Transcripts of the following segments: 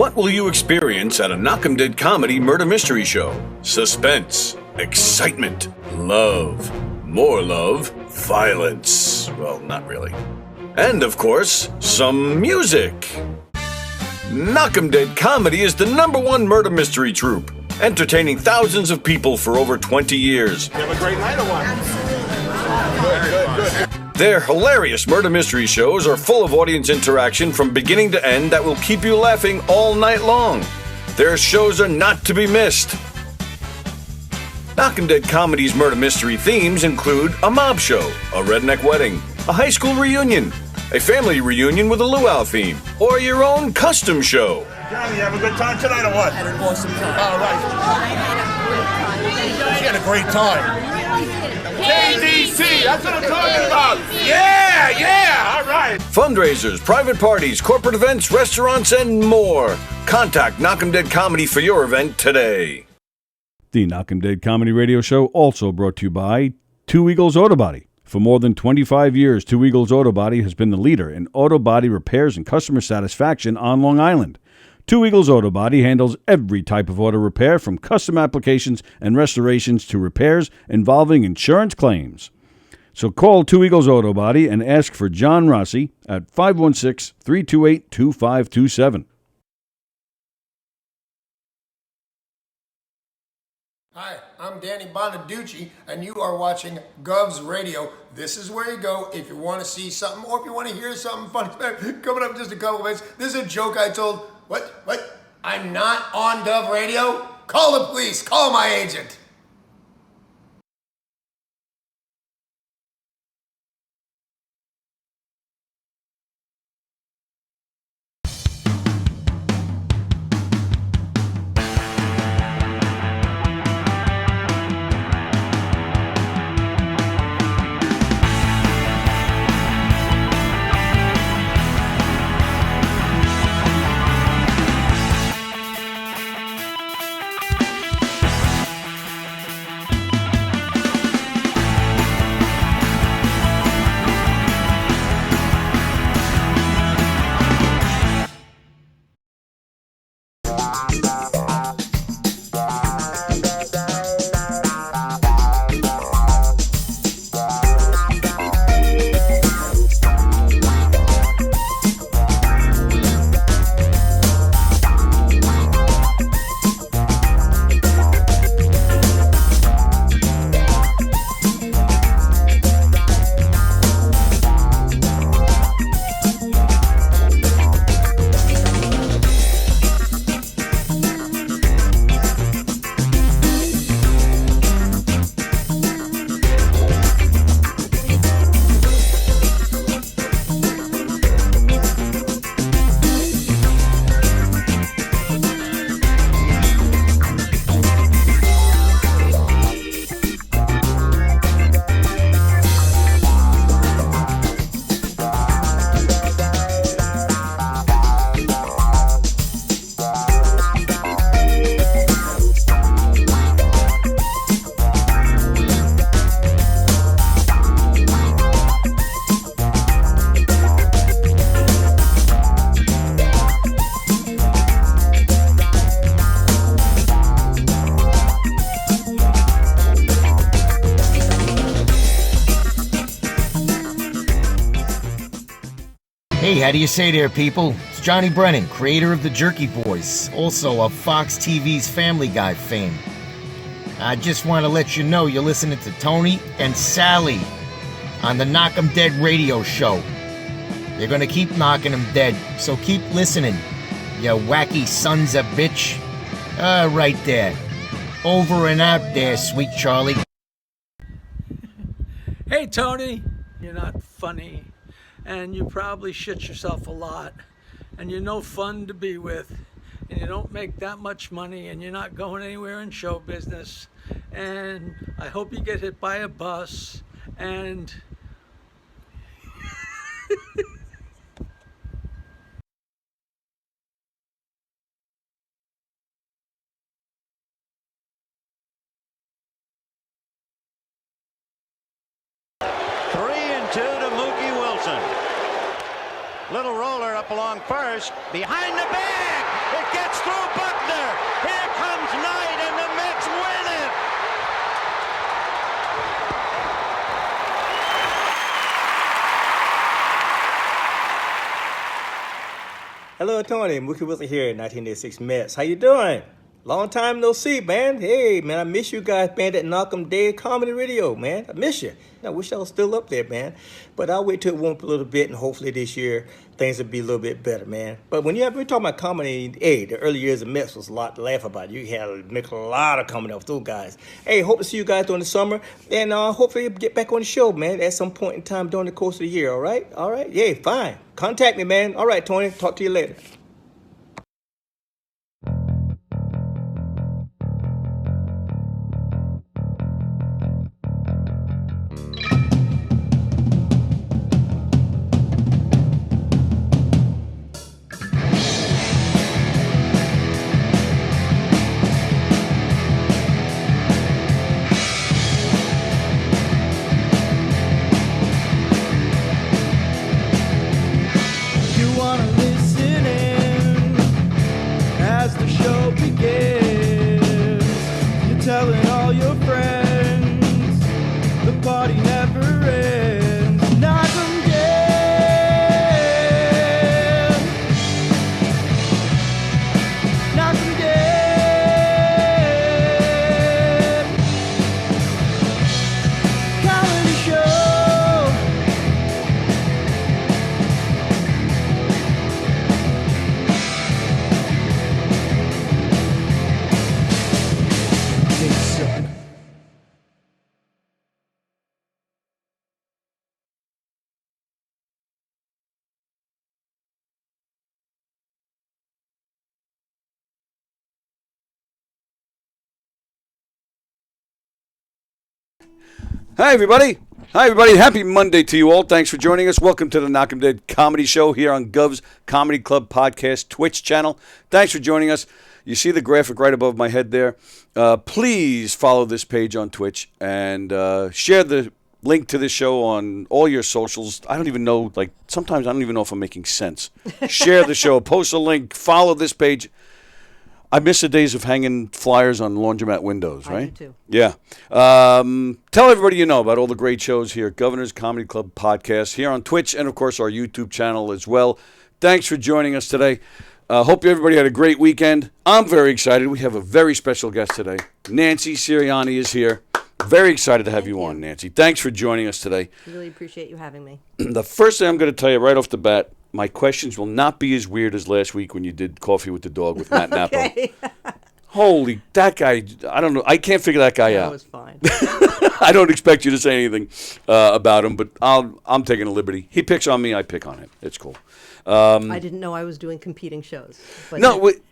What will you experience at a Knock'em Dead comedy murder mystery show? Suspense, excitement, love, more love, violence. Well, not really. And, of course, some music. Knock'em Dead Comedy is the #1 murder mystery troupe, entertaining thousands of people for over 20 years. You have a great night or what? Absolutely. Good. Their hilarious murder mystery shows are full of audience interaction from beginning to end that will keep you laughing all night long. Their shows are not to be missed. Knock'em Dead Comedy's murder mystery themes include a mob show, a redneck wedding, a high school reunion, a family reunion with a luau theme, or your own custom show. Johnny, you have a good time tonight or what? I had an awesome time. All right. She had a great time. KDC, that's what I'm talking about. Yeah, all right. Fundraisers, private parties, corporate events, restaurants, and more. Contact Knock'em Dead Comedy for your event today. The Knock'em Dead Comedy Radio Show also brought to you by Two Eagles Auto Body. For more than 25 years, Two Eagles Auto Body has been the leader in auto body repairs and customer satisfaction on Long Island. Two Eagles Auto Body handles every type of auto repair, from custom applications and restorations to repairs involving insurance claims. So call Two Eagles Auto Body and ask for John Rossi at 516-328-2527. Hi, I'm Danny Bonaducci, and you are watching Govs Radio. This is where you go if you want to see something, or if you want to hear something funny. Coming up in just a couple of minutes, this is a joke I told. What? I'm not on Gov Radio? Call the police. Call my agent. Hey, how do you say there, people? It's Johnny Brennan, creator of the Jerky Boys, also of Fox TV's Family Guy fame. I just want to let you know you're listening to Tony and Sally on the Knock 'em Dead radio show. They're going to keep knocking them dead, so keep listening, you wacky sons of bitch. Right there. Over and out there, sweet Charlie. Hey, Tony, you're not funny, and you probably shit yourself a lot, and you're no fun to be with, and you don't make that much money, and you're not going anywhere in show business, and I hope you get hit by a bus, and... Little roller up along first. Behind the bag. It gets through Buckner. Here comes Knight, and the Mets win it. Hello, Tony. Mookie Wilson here, 1986 Mets. How you doing? Long time no see, man. Hey, man, I miss you guys, man, that Knock'em Dead Comedy Radio, man. I miss you. I wish I was still up there, man. But I'll wait till it warms up a little bit, and hopefully this year things will be a little bit better, man. But when we're talking about comedy, hey, the early years of Mets was a lot to laugh about. You had to make a lot of comedy with those guys. Hey, hope to see you guys during the summer, and hopefully get back on the show, man, at some point in time during the course of the year, all right? All right? Yeah, fine. Contact me, man. All right, Tony. Talk to you later. Hi, everybody. Hi, everybody. Happy Monday to you all. Thanks for joining us. Welcome to the Knock'em Dead Comedy Show here on Gov's Comedy Club Podcast Twitch channel. Thanks for joining us. You see the graphic right above my head there. Please follow this page on Twitch and share the link to this show on all your socials. I don't even know, sometimes I don't even know if I'm making sense. Share the show, post a link, follow this page. I miss the days of hanging flyers on laundromat windows, right? I do too. Yeah. Tell everybody you know about all the great shows here. Governor's Comedy Club Podcast here on Twitch and, of course, our YouTube channel as well. Thanks for joining us today. Hope everybody had a great weekend. I'm very excited. We have a very special guest today. Nancy Sirianni is here. Very excited to have you on, Nancy. Thanks for joining us today. Really appreciate you having me. The first thing I'm going to tell you right off the bat, my questions will not be as weird as last week when you did Coffee with the Dog with Matt Nappo. Holy, that guy, I don't know. I can't figure that guy out. That was fine. I don't expect you to say anything about him, but I'm taking a liberty. He picks on me, I pick on him. It's cool. I didn't know I was doing competing shows. But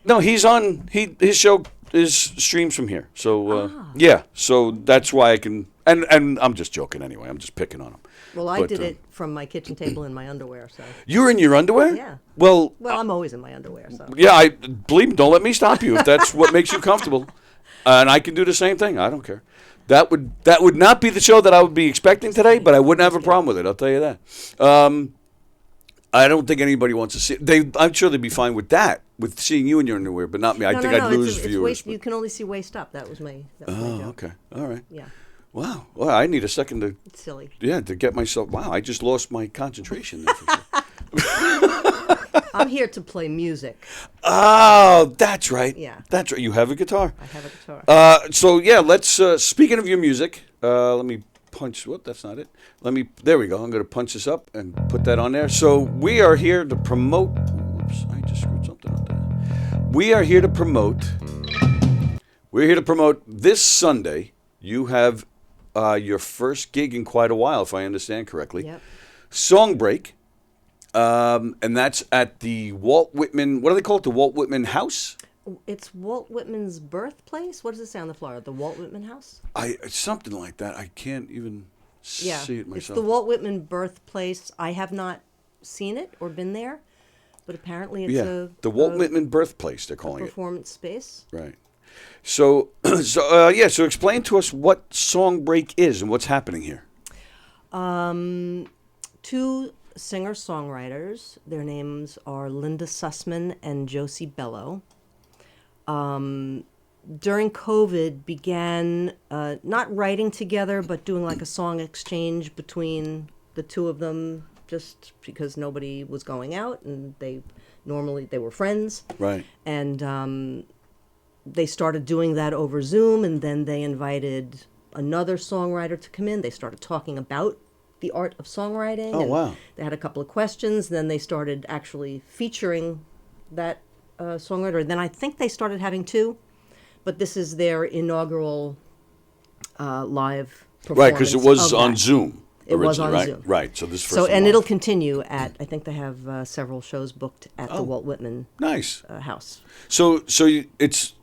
No, he's on, his show is streams from here. So, yeah, so that's why I can, and I'm just joking anyway. I'm just picking on him. Well, I did it from my kitchen table in my underwear, so. You're in your underwear? Yeah. Well, I'm always in my underwear, so. Yeah, I believe me, don't let me stop you if that's what makes you comfortable. And I can do the same thing. I don't care. That would not be the show that I would be expecting today, but I wouldn't have a problem with it. I'll tell you that. I don't think anybody wants to see. I'm sure they'd be fine with that, with seeing you in your underwear, but not me. I think I'd lose viewers. You can only see waist up. That was my joke. Okay. All right. Yeah. Wow. Well, I need a second to. It's silly. Yeah, to get myself. Wow, I just lost my concentration there for a second. I'm here to play music. Oh, that's right. Yeah. That's right. You have a guitar. I have a guitar. So yeah, let's. Speaking of your music, let me punch. What? That's not it. There we go. I'm going to punch this up and put that on there. So we are here to promote. Oops, I just screwed something up there. We are here to promote. We're here to promote this Sunday. You have your first gig in quite a while, if I understand correctly. Yep. Song Break. And that's at the Walt Whitman, what do they call it? The Walt Whitman House? It's Walt Whitman's birthplace? What does it say on the flyer? The Walt Whitman House? Something like that. I can't even see it myself. It's the Walt Whitman birthplace. I have not seen it or been there, but apparently it's the Walt Whitman birthplace, they're calling performance space. Right. So explain to us what Song Break is and what's happening here. singer-songwriters. Their names are Linda Sussman and Josie Bello. During COVID, began not writing together, but doing like a song exchange between the two of them, just because nobody was going out, and they were friends. Right. And they started doing that over Zoom, and then they invited another songwriter to come in. They started talking about the art of songwriting. Oh, wow. They had a couple of questions. Then they started actually featuring that songwriter. Then I think they started having two, but this is their inaugural live performance. Right, because it was of on that. Zoom. It was on right? Zoom. Right, so this first So, one and live. it'll continue at, I think they have several shows booked at the Walt Whitman Nice. house. So it's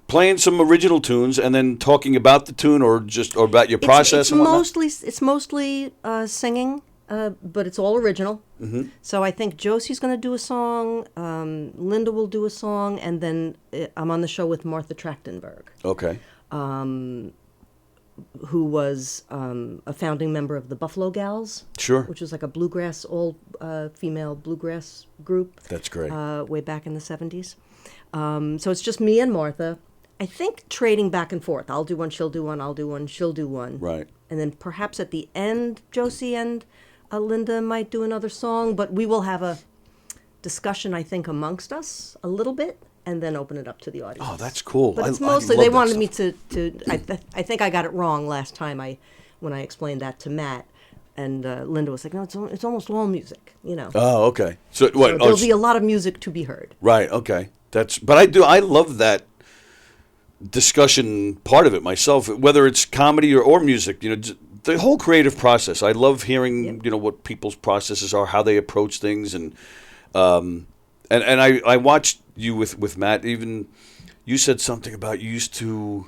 playing some original tunes and then talking about the tune or about your process and whatnot? It's mostly singing, but it's all original. Mm-hmm. So I think Josie's going to do a song, Linda will do a song, and then I'm on the show with Martha Trachtenberg, Okay. who was a founding member of the Buffalo Gals. Sure. Which was like a bluegrass, all-female bluegrass group. That's great. Way back in the 70s. So it's just me and Martha. I think trading back and forth. I'll do one, she'll do one, I'll do one, she'll do one. Right. And then perhaps at the end, Josie and Linda might do another song, but we will have a discussion, I think, amongst us a little bit, and then open it up to the audience. Oh, that's cool. But it's I mostly, love they that wanted stuff. me to I think I got it wrong last time when I explained that to Matt. And Linda was like, no, it's almost all music, you know. Oh, okay. So what? So there'll be a lot of music to be heard. Right. Okay. I love that discussion part of it myself, whether it's comedy or music. You know, the whole creative process. I love hearing what people's processes are, how they approach things, and I watched you with Matt. Even you said something about you used to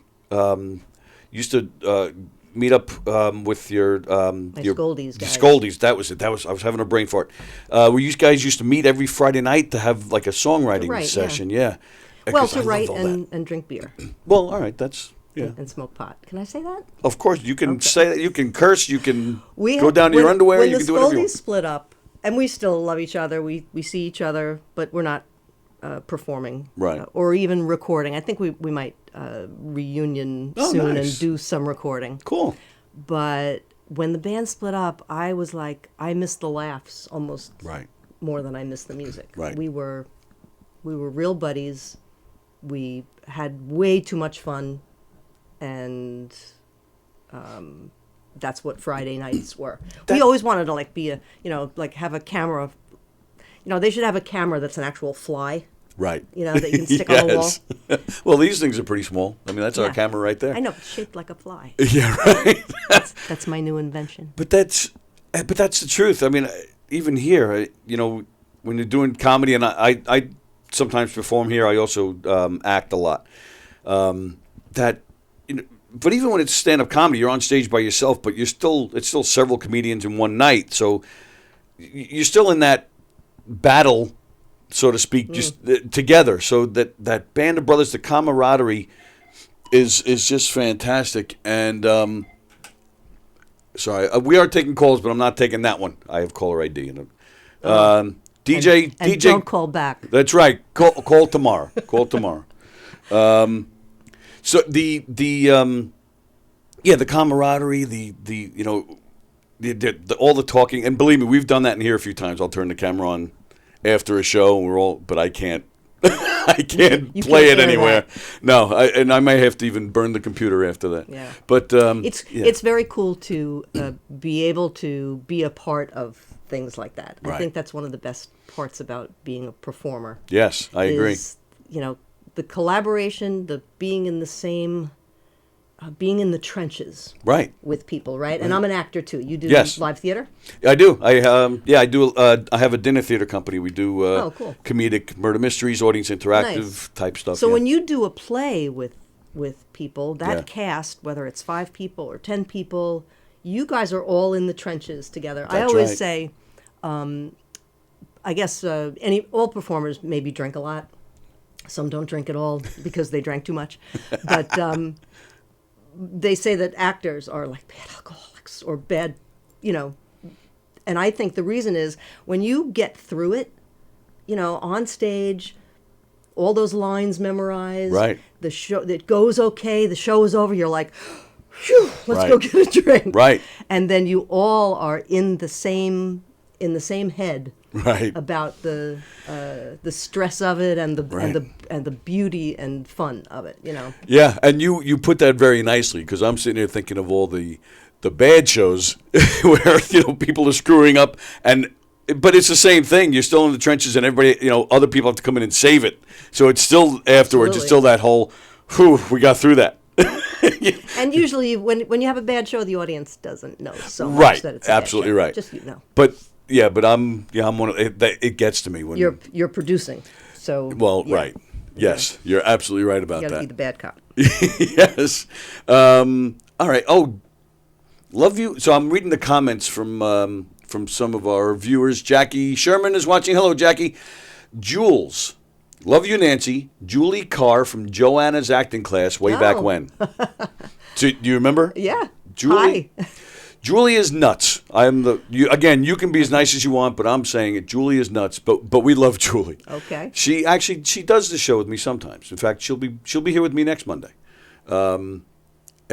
meet up with your Scoldies guys. Scoldies. That was it. I was having a brain fart. Where you guys used to meet every Friday night to have like a songwriting session. Yeah. Well, to write and drink beer. Well, all right. That's and smoke pot. Can I say that? Of course, you can say that. You can curse. You can go had, down to your underwear. When You can do whatever you the want. Scoldies split up, and we still love each other. We see each other, but we're not performing, right? Or even recording. I think we might reunion soon and do some recording. Cool. But when the band split up, I was like, I missed the laughs almost more than I missed the music. Right. We were real buddies. We had way too much fun, and that's what Friday nights were. We always wanted to be have a camera. They should have a camera that's an actual fly. Right. That you can stick on the wall. Well, these things are pretty small. I mean, that's our camera right there. I know, shaped like a fly. Yeah, right. That's my new invention. But that's the truth. I mean, even here, when you're doing comedy, and I sometimes perform here. I also act a lot. But even when it's stand-up comedy, you're on stage by yourself, but it's still several comedians in one night. So you're still in that battle, so to speak, just together. So that band of brothers, the camaraderie, is just fantastic. And sorry, we are taking calls, but I'm not taking that one. I have caller ID. DJ, and don't call back. That's right. Call tomorrow. Call tomorrow. So the camaraderie, the all the talking, and believe me, we've done that in here a few times. I'll turn the camera on after a show, and but I can't. I can't play it anywhere. That. No, I may have to even burn the computer after that. Yeah. But it's very cool to be able to be a part of things like that. Right. I think that's one of the best parts about being a performer. Yes, I agree. The collaboration, the being in the same, being in the trenches, right, with people, right? And I'm an actor too. You do live theater? I do. I do. I have a dinner theater company. We do cool. comedic murder mysteries, audience interactive type stuff. So when you do a play with people, that cast, whether it's 5 people or 10 people, you guys are all in the trenches together. That's I always right. say, I guess all performers maybe drink a lot. Some don't drink at all because they drank too much. But they say that actors are like bad alcoholics or bad, And I think the reason is when you get through it, on stage, all those lines memorized, Right. the show, it goes okay, the show is over, you're like, phew, let's go get a drink. Right. And then you all are in the same head. Right. About the stress of it and the beauty and fun of it, Yeah, and you put that very nicely, because I'm sitting here thinking of all the bad shows where people are screwing up, but it's the same thing. You're still in the trenches, and everybody, other people have to come in and save it. So it's still afterwards. Absolutely. It's still that whole, whew, we got through that. And usually, when you have a bad show, the audience doesn't know so much Right, that it's a absolutely bad show. right. Just But I'm one of it gets to me when you're producing. So right. Yes, you're absolutely right about you got to that. be the bad cop. Yes. All right. Oh, love you. So I'm reading the comments from some of our viewers. Jackie Sherman is watching. Hello, Jackie. Jules. Love you, Nancy. Julie Carr from Joanna's acting class way back when. Do you remember? Yeah. Julie. Hi. Julie is nuts. You can be as nice as you want, but I'm saying it. Julie is nuts, but we love Julie. Okay. She does the show with me sometimes. In fact, she'll be here with me next Monday. In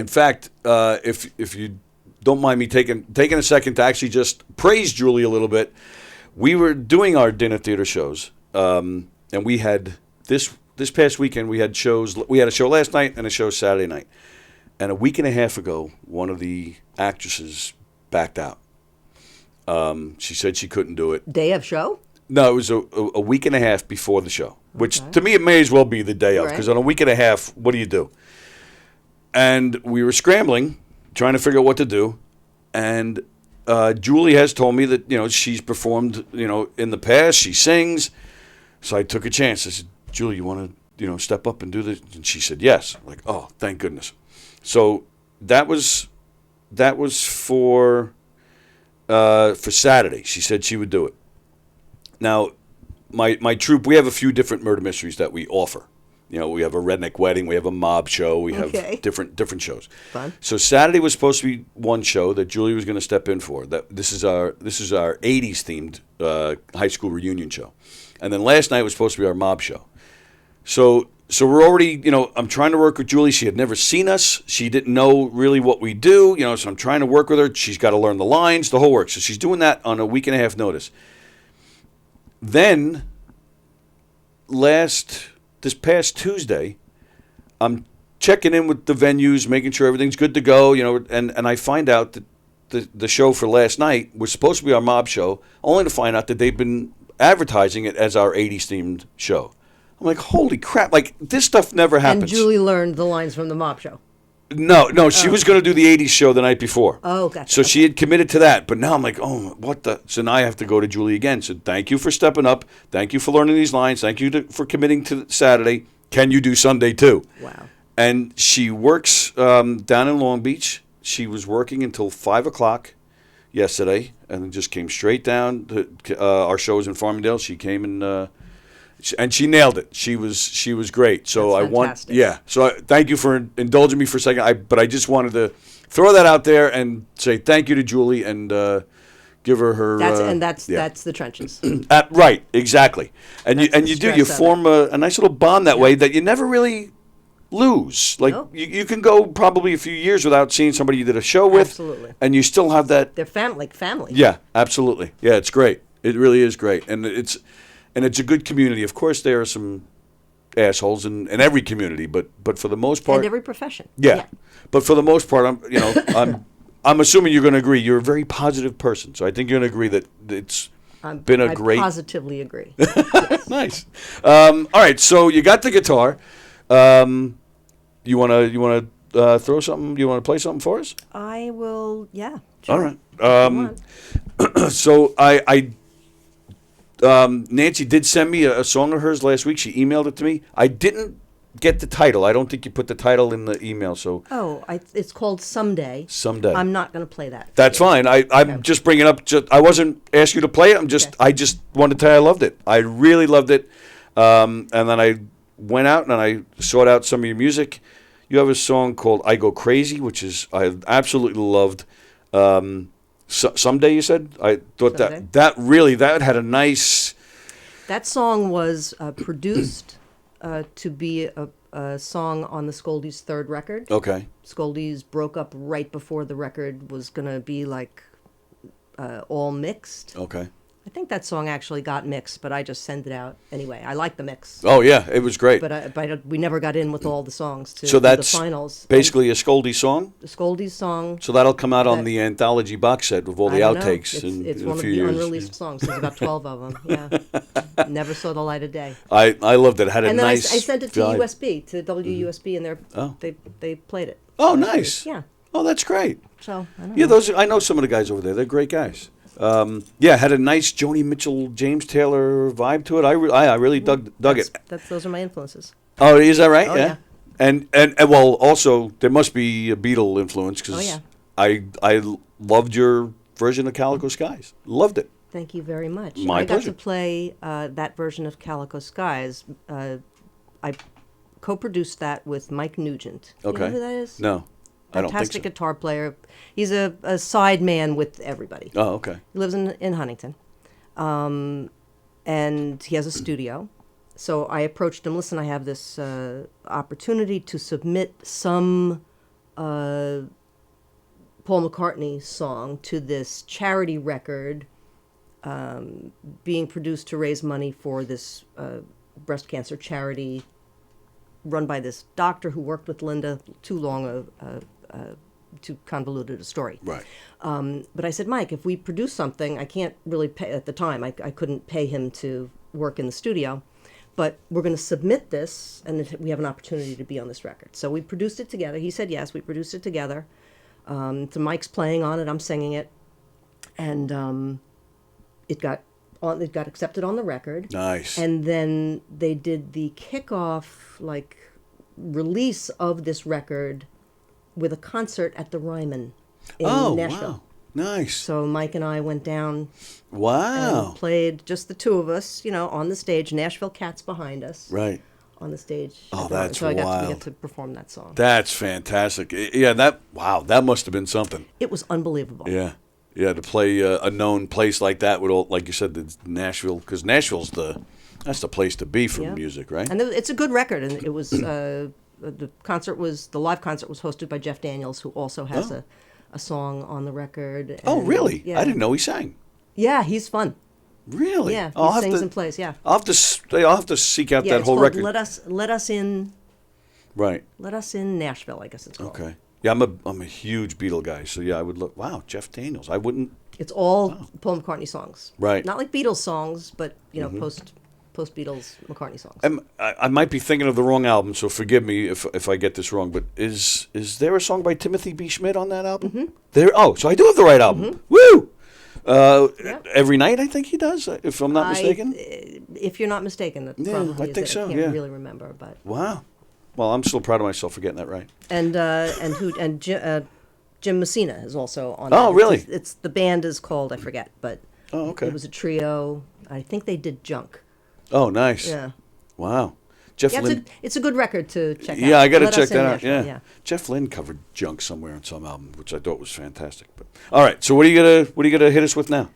fact, if you don't mind me taking a second to actually just praise Julie a little bit, we were doing our dinner theater shows, and we had this past weekend we had shows. We had a show last night and a show Saturday night. And a week and a half ago, one of the actresses backed out. She said she couldn't do it. Day of show? No, it was a week and a half before the show, which to me it may as well be the day of, because on a week and a half, what do you do? And we were scrambling, trying to figure out what to do. And Julie has told me that she's performed in the past. She sings, so I took a chance. I said, Julie, you want to step up and do this? And she said yes. I'm like, oh, thank goodness. So that was for Saturday. She said she would do it. Now, my troupe, we have a few different murder mysteries that we offer. We have a redneck wedding, we have a mob show, we have different shows. Fun. So Saturday was supposed to be one show that Julie was going to step in for. This is our 80s themed high school reunion show, and then last night was supposed to be our mob show. So we're already, I'm trying to work with Julie. She had never seen us. She didn't know really what we do, so I'm trying to work with her. She's got to learn the lines, the whole work. So she's doing that on a week and a half notice. Then, this past Tuesday, I'm checking in with the venues, making sure everything's good to go, and I find out that the show for last night was supposed to be our mob show, only to find out that they've been advertising it as our 80s themed show. I'm like, holy crap, this stuff never happens. And Julie learned the lines from the mob show. No, she was going to do the 80s show the night before. Oh, gotcha. So she had committed to that, but now I'm like, oh, what the? So now I have to go to Julie again. So thank you for stepping up. Thank you for learning these lines. Thank you for committing to Saturday. Can you do Sunday too? Wow. And she works down in Long Beach. She was working until 5 o'clock yesterday, and then just came straight down to our show was in Farmingdale. She came and she nailed it. She was great. So That's fantastic. So thank you for indulging me for a second. But I just wanted to throw that out there and say thank you to Julie and give her. That's the trenches. Right, exactly. And you form a nice little bond that way that you never really lose. You can go probably a few years without seeing somebody you did a show with. Absolutely. And you still have that. They're family. Yeah, absolutely. Yeah, it's great. It really is great, and it's a good community. Of course, there are some assholes in every community, but for the most part, and every profession. Yeah. But for the most part, I'm assuming you're going to agree. You're a very positive person, so I think you're going to agree that it's been a great. I positively agree. Nice. All right, so you got the guitar. You want to throw something? You want to play something for us? I will. Yeah. Sure. All right. So Nancy did send me a song of hers last week. She emailed it to me. I didn't get the title. I don't think you put the title in the email. So it's called Someday. Someday. I'm not going to play that. That's fine. I'm just bringing up. I wasn't asking you to play it. I just wanted to tell you I loved it. I really loved it. And then I went out and I sought out some of your music. You have a song called "I Go Crazy," which I absolutely loved. Someday, you said? I thought Someday. that had a nice... That song was produced to be a song on the Skoldies' third record. Okay. Skoldies broke up right before the record was going to be like all mixed. Okay. I think that song actually got mixed, but I just sent it out anyway. I like the mix. Oh, yeah, it was great. But we never got in with all the songs to So that's the finals. basically a Skoldy song? The Skoldies song. So that'll come out on the anthology box set with all the I don't know. outtakes It's in one a of few the years. unreleased songs. There's about 12 of them. Yeah, never saw the light of day. I loved it. It had a And then nice I sent it to vibe. USB, to WUSB, and they played it. Oh, nice. Yeah. Oh, that's great. So I don't Yeah, know. I know some of the guys over there. They're great guys. Yeah, had a nice Joni Mitchell, James Taylor vibe to it. I really dug it. Those are my influences. Oh, is that right? Oh, yeah. And well, also there must be a Beatle influence because Oh, yeah. I loved your version of Calico Skies. Loved it. Thank you very much. My I got pleasure. to play that version of Calico Skies. I co-produced that with Mike Nugent. Okay. You know who that is? No, I don't think Fantastic so. guitar player. He's a side man with everybody. Oh, okay. He lives in Huntington. And he has a studio. So I approached him, listen, I have this opportunity to submit some Paul McCartney song to this charity record being produced to raise money for this breast cancer charity run by this doctor who worked with Linda. Too convoluted a story. Right. But I said, Mike, if we produce something, I can't really pay at the time. I couldn't pay him to work in the studio, but we're going to submit this, and we have an opportunity to be on this record. So we produced it together. He said yes. We produced it together. So Mike's playing on it. I'm singing it, and it got accepted on the record. Nice. And then they did the kickoff release of this record with a concert at the Ryman in Nashville. Wow. Nice. So Mike and I went down Wow. and played, just the two of us, on the stage. Nashville Cats behind us. Right. On the stage. Oh, at the Ryman. that's so we wild. got to perform that song. That's fantastic. Yeah, that must have been something. It was unbelievable. Yeah. Yeah, to play a known place like that with all, like you said, the Nashville, because Nashville's that's the place to be for Yeah. music, right? And it's a good record, and it was the live concert was hosted by Jeff Daniels, who also has a song on the record. Oh, and- really? Yeah. I didn't know he sang. Yeah, he's fun. Really? Yeah, I'll he have sings to- and plays. Yeah. I'll have to seek out Yeah, that it's whole called record. Let Us In. Right. Let Us In Nashville, I guess it's called. Okay. Yeah, I'm a huge Beatle guy, so yeah, I would look. Wow, Jeff Daniels. I wouldn't. It's all Paul McCartney songs. Right. Not like Beatles songs, but post Beatles McCartney songs. I might be thinking of the wrong album, so forgive me if I get this wrong. But is there a song by Timothy B. Schmidt on that album? Mm-hmm. There. Oh, so I do have the right album. Woo! Every night, I think he does, if I'm not mistaken. If you're not mistaken, that Yeah, probably I is think it. so, I can't yeah. really remember, but Wow. Well, I'm still proud of myself for getting that right. and Jim Messina is also on. Oh, that. really? It's the band is called, I forget, but Oh, okay. it was a trio. I think they did Junk. Oh, nice. Yeah. Wow. Jeff Yeah, Lynne. it's a good record to check out. Yeah, I got to Let check Us In that out. Nashville, Yeah. Jeff Lynne covered Junk somewhere on some album, which I thought was fantastic. But all right, so what are you gonna hit us with now?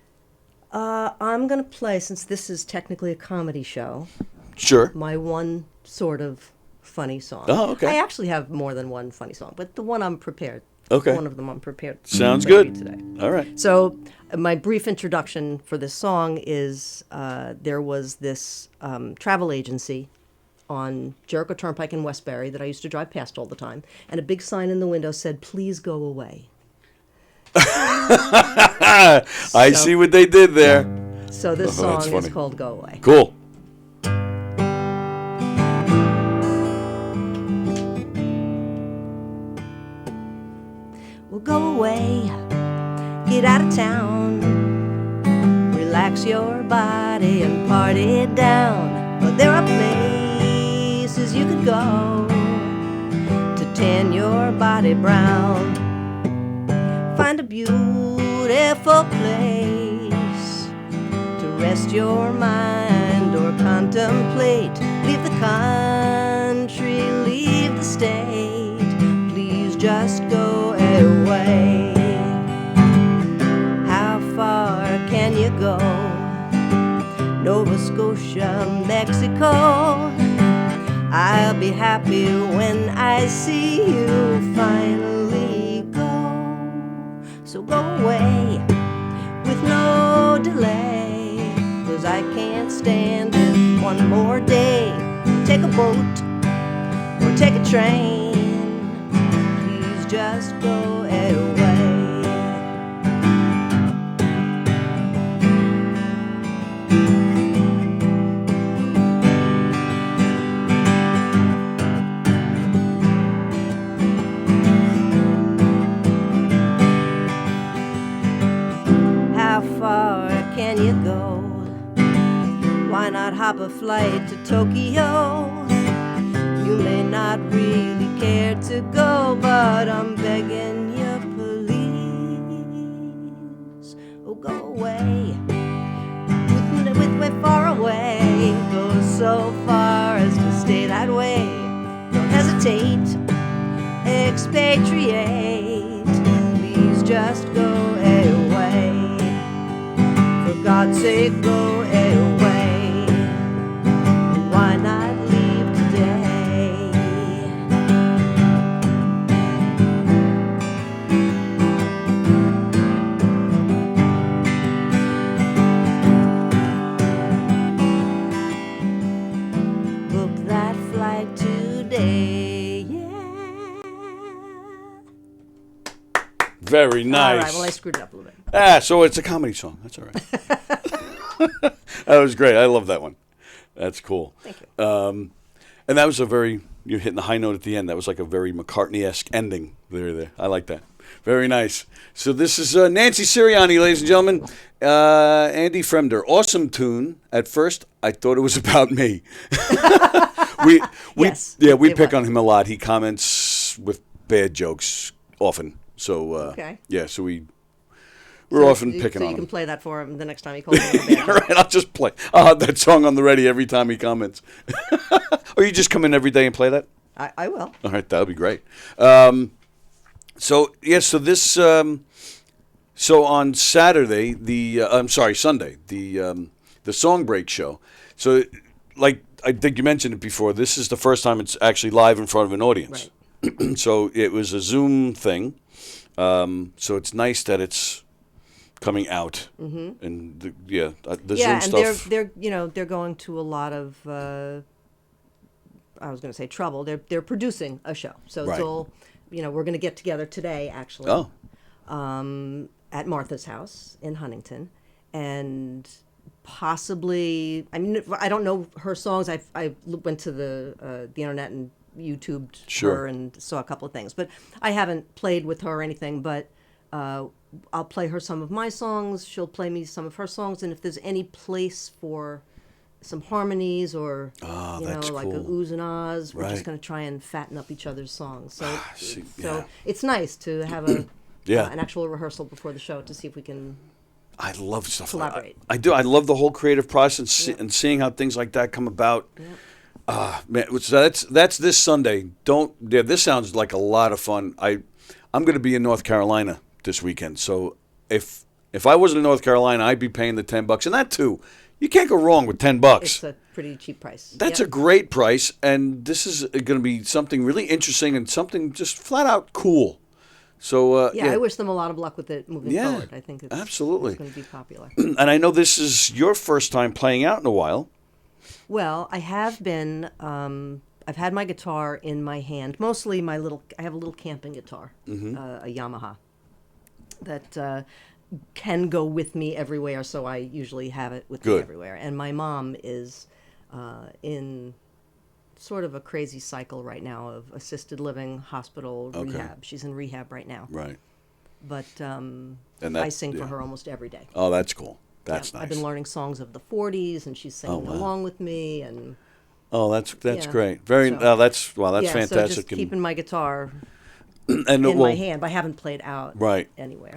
I'm gonna play, since this is technically a comedy show, Sure. my one sort of funny song. Oh, okay. I actually have more than one funny song, but the one I'm prepared. Okay. One of them I'm prepared. to Sounds play for you good. today. All right. So my brief introduction for this song is there was this travel agency on Jericho Turnpike in Westbury that I used to drive past all the time, and a big sign in the window said, "Please go away." I see what they did there. So this Oh, that's song is funny. called "Go Away." Cool. Well, go away, get out of town, relax your body and party down. But there are places you could go to tan your body brown. Find a beautiful place to rest your mind or contemplate. Leave the country, leave the state, please just go away. you go? Nova Scotia, Mexico. I'll be happy when I see you finally go. So go away with no delay, 'cause I can't stand it one more day. Take a boat or take a train, please just go away. How far can you go? Why not hop a flight to Tokyo? You may not really care to go, but I'm begging you, please. Oh, go away. Way far away. Go so far as to stay that way. Don't hesitate. Expatriate. Please just go away. For God's sake, go away. Why not leave today? Book that flight today, yeah. Very nice. All right, well, I screwed it up a little bit. So it's a comedy song. That's all right. That was great. I love that one. That's cool. Thank you. And that was you're hitting the high note at the end. That was like a very McCartney-esque ending. There. I like that. Very nice. So this is Nancy Sirianni, ladies and gentlemen. Andy Fremder. Awesome tune. At first, I thought it was about me. we pick on him a lot. He comments with bad jokes often. So Okay. yeah, so we're often picking so on you can him. play that for him the next time he calls me. Right, I'll just play. I'll have that song on the ready every time he comments. Or you just come in every day and play that? I will. All right, that'll be great. So on Saturday, Sunday, the Song Break show. So, like I think you mentioned it before, this is the first time it's actually live in front of an audience. Right. So it was a Zoom thing. So it's nice that it's coming out, and the Zoom stuff. and they're going to a lot of I was going to say trouble. They're producing a show, so it's Right. all we're going to get together today actually. Oh. At Martha's house in Huntington, and possibly I don't know her songs. I went to the internet and YouTubed her and saw a couple of things, but I haven't played with her or anything. But I'll play her some of my songs. She'll play me some of her songs, and if there's any place for some harmonies or like a oohs and ahs, we're just going to try and fatten up each other's songs. So it's nice to have an actual rehearsal before the show to see if we can. I love stuff collaborate. like that. I do. I love the whole creative process and seeing how things like that come about. Yeah. Man, so that's this Sunday. This sounds like a lot of fun. I'm going to be in North Carolina this weekend. So if I wasn't in North Carolina, I'd be paying the $10, and that too. You can't go wrong with $10. It's a pretty cheap price. That's a great price, and this is going to be something really interesting and something just flat out cool. So I wish them a lot of luck with it moving forward. I think it's absolutely going to be popular. And I know this is your first time playing out in a while. Well, I have been. I've had my guitar in my hand. Mostly I have a little camping guitar, a Yamaha, that can go with me everywhere. So I usually have it with me everywhere. And my mom is in sort of a crazy cycle right now of assisted living, hospital, rehab. She's in rehab right now. Right. But I sing for her almost every day. Oh, that's cool. That's nice. I've been learning songs of the 40s, and she's singing along with me. And that's great. That's fantastic. So just keeping my guitar in my hand. I haven't played out anywhere.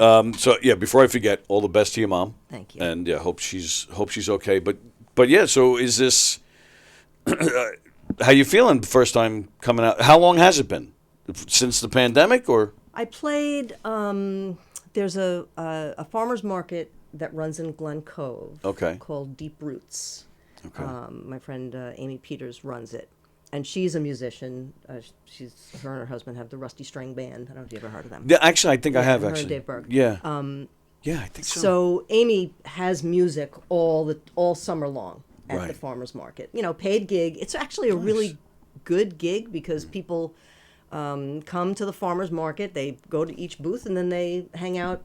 Before I forget, all the best to your mom. Thank you. And hope she's okay. But so is this? How you feeling? First time coming out. How long has it been? Since the pandemic, or? I played. There's a farmer's market that runs in Glen Cove. Okay. Called Deep Roots. Okay. My friend Amy Peters runs it, and she's a musician. Her and her husband have the Rusty String Band. I don't know if you ever heard of them. Yeah, actually, I think I have her actually. and Dave Berg. Yeah. Yeah, I think so. So Amy has music all summer long at the farmers market. You know, paid gig. It's actually a really good gig because people come to the farmers market. They go to each booth and then they hang out,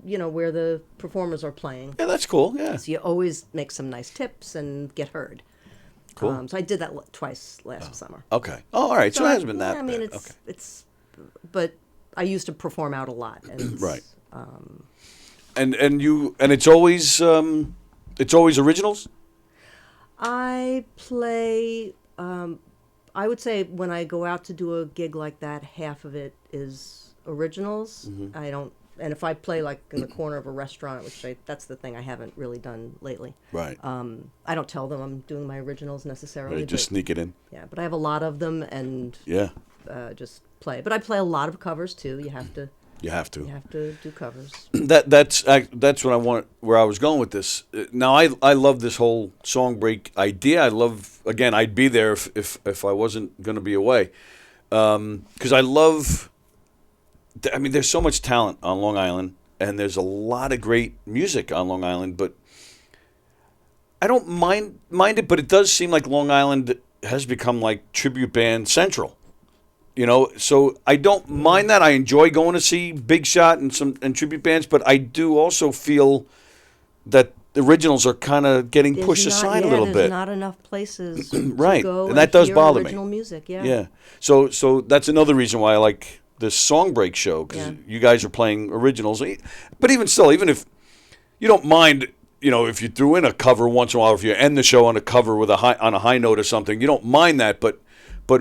you know, where the performers are playing. Yeah, that's cool. Yeah. So you always make some nice tips and get heard. Cool. So I did that twice last summer. Okay. Oh, all right. So it hasn't been that I mean, bad. it's, but I used to perform out a lot. And it's, Right. And it's always originals? I play. I would say when I go out to do a gig like that, half of it is originals. Mm-hmm. I don't, and if I play like in the corner of a restaurant, that's the thing I haven't really done lately. Right. I don't tell them I'm doing my originals necessarily. Right, just sneak it in. Yeah, but I have a lot of them and Yeah. Just play. But I play a lot of covers too. You have to. You have to. You have to do covers. That's what I want. Where I was going with this. Now I love this whole song break idea. I love, again, I'd be there if I wasn't going to be away, because I love. I mean, there's so much talent on Long Island, and there's a lot of great music on Long Island. But I don't mind it. But it does seem like Long Island has become like tribute band central. You know, so I don't mind that. I enjoy going to see Big Shot and tribute bands, but I do also feel that the originals are kind of getting pushed aside a little bit. There's not enough places right, to go and that does hear bother original me. Music, yeah. Yeah. So that's another reason why I like this song break show, because you guys are playing originals. But even still, even if you don't mind, you know, if you threw in a cover once in a while, if you end the show on a cover with on a high note or something, you don't mind that. But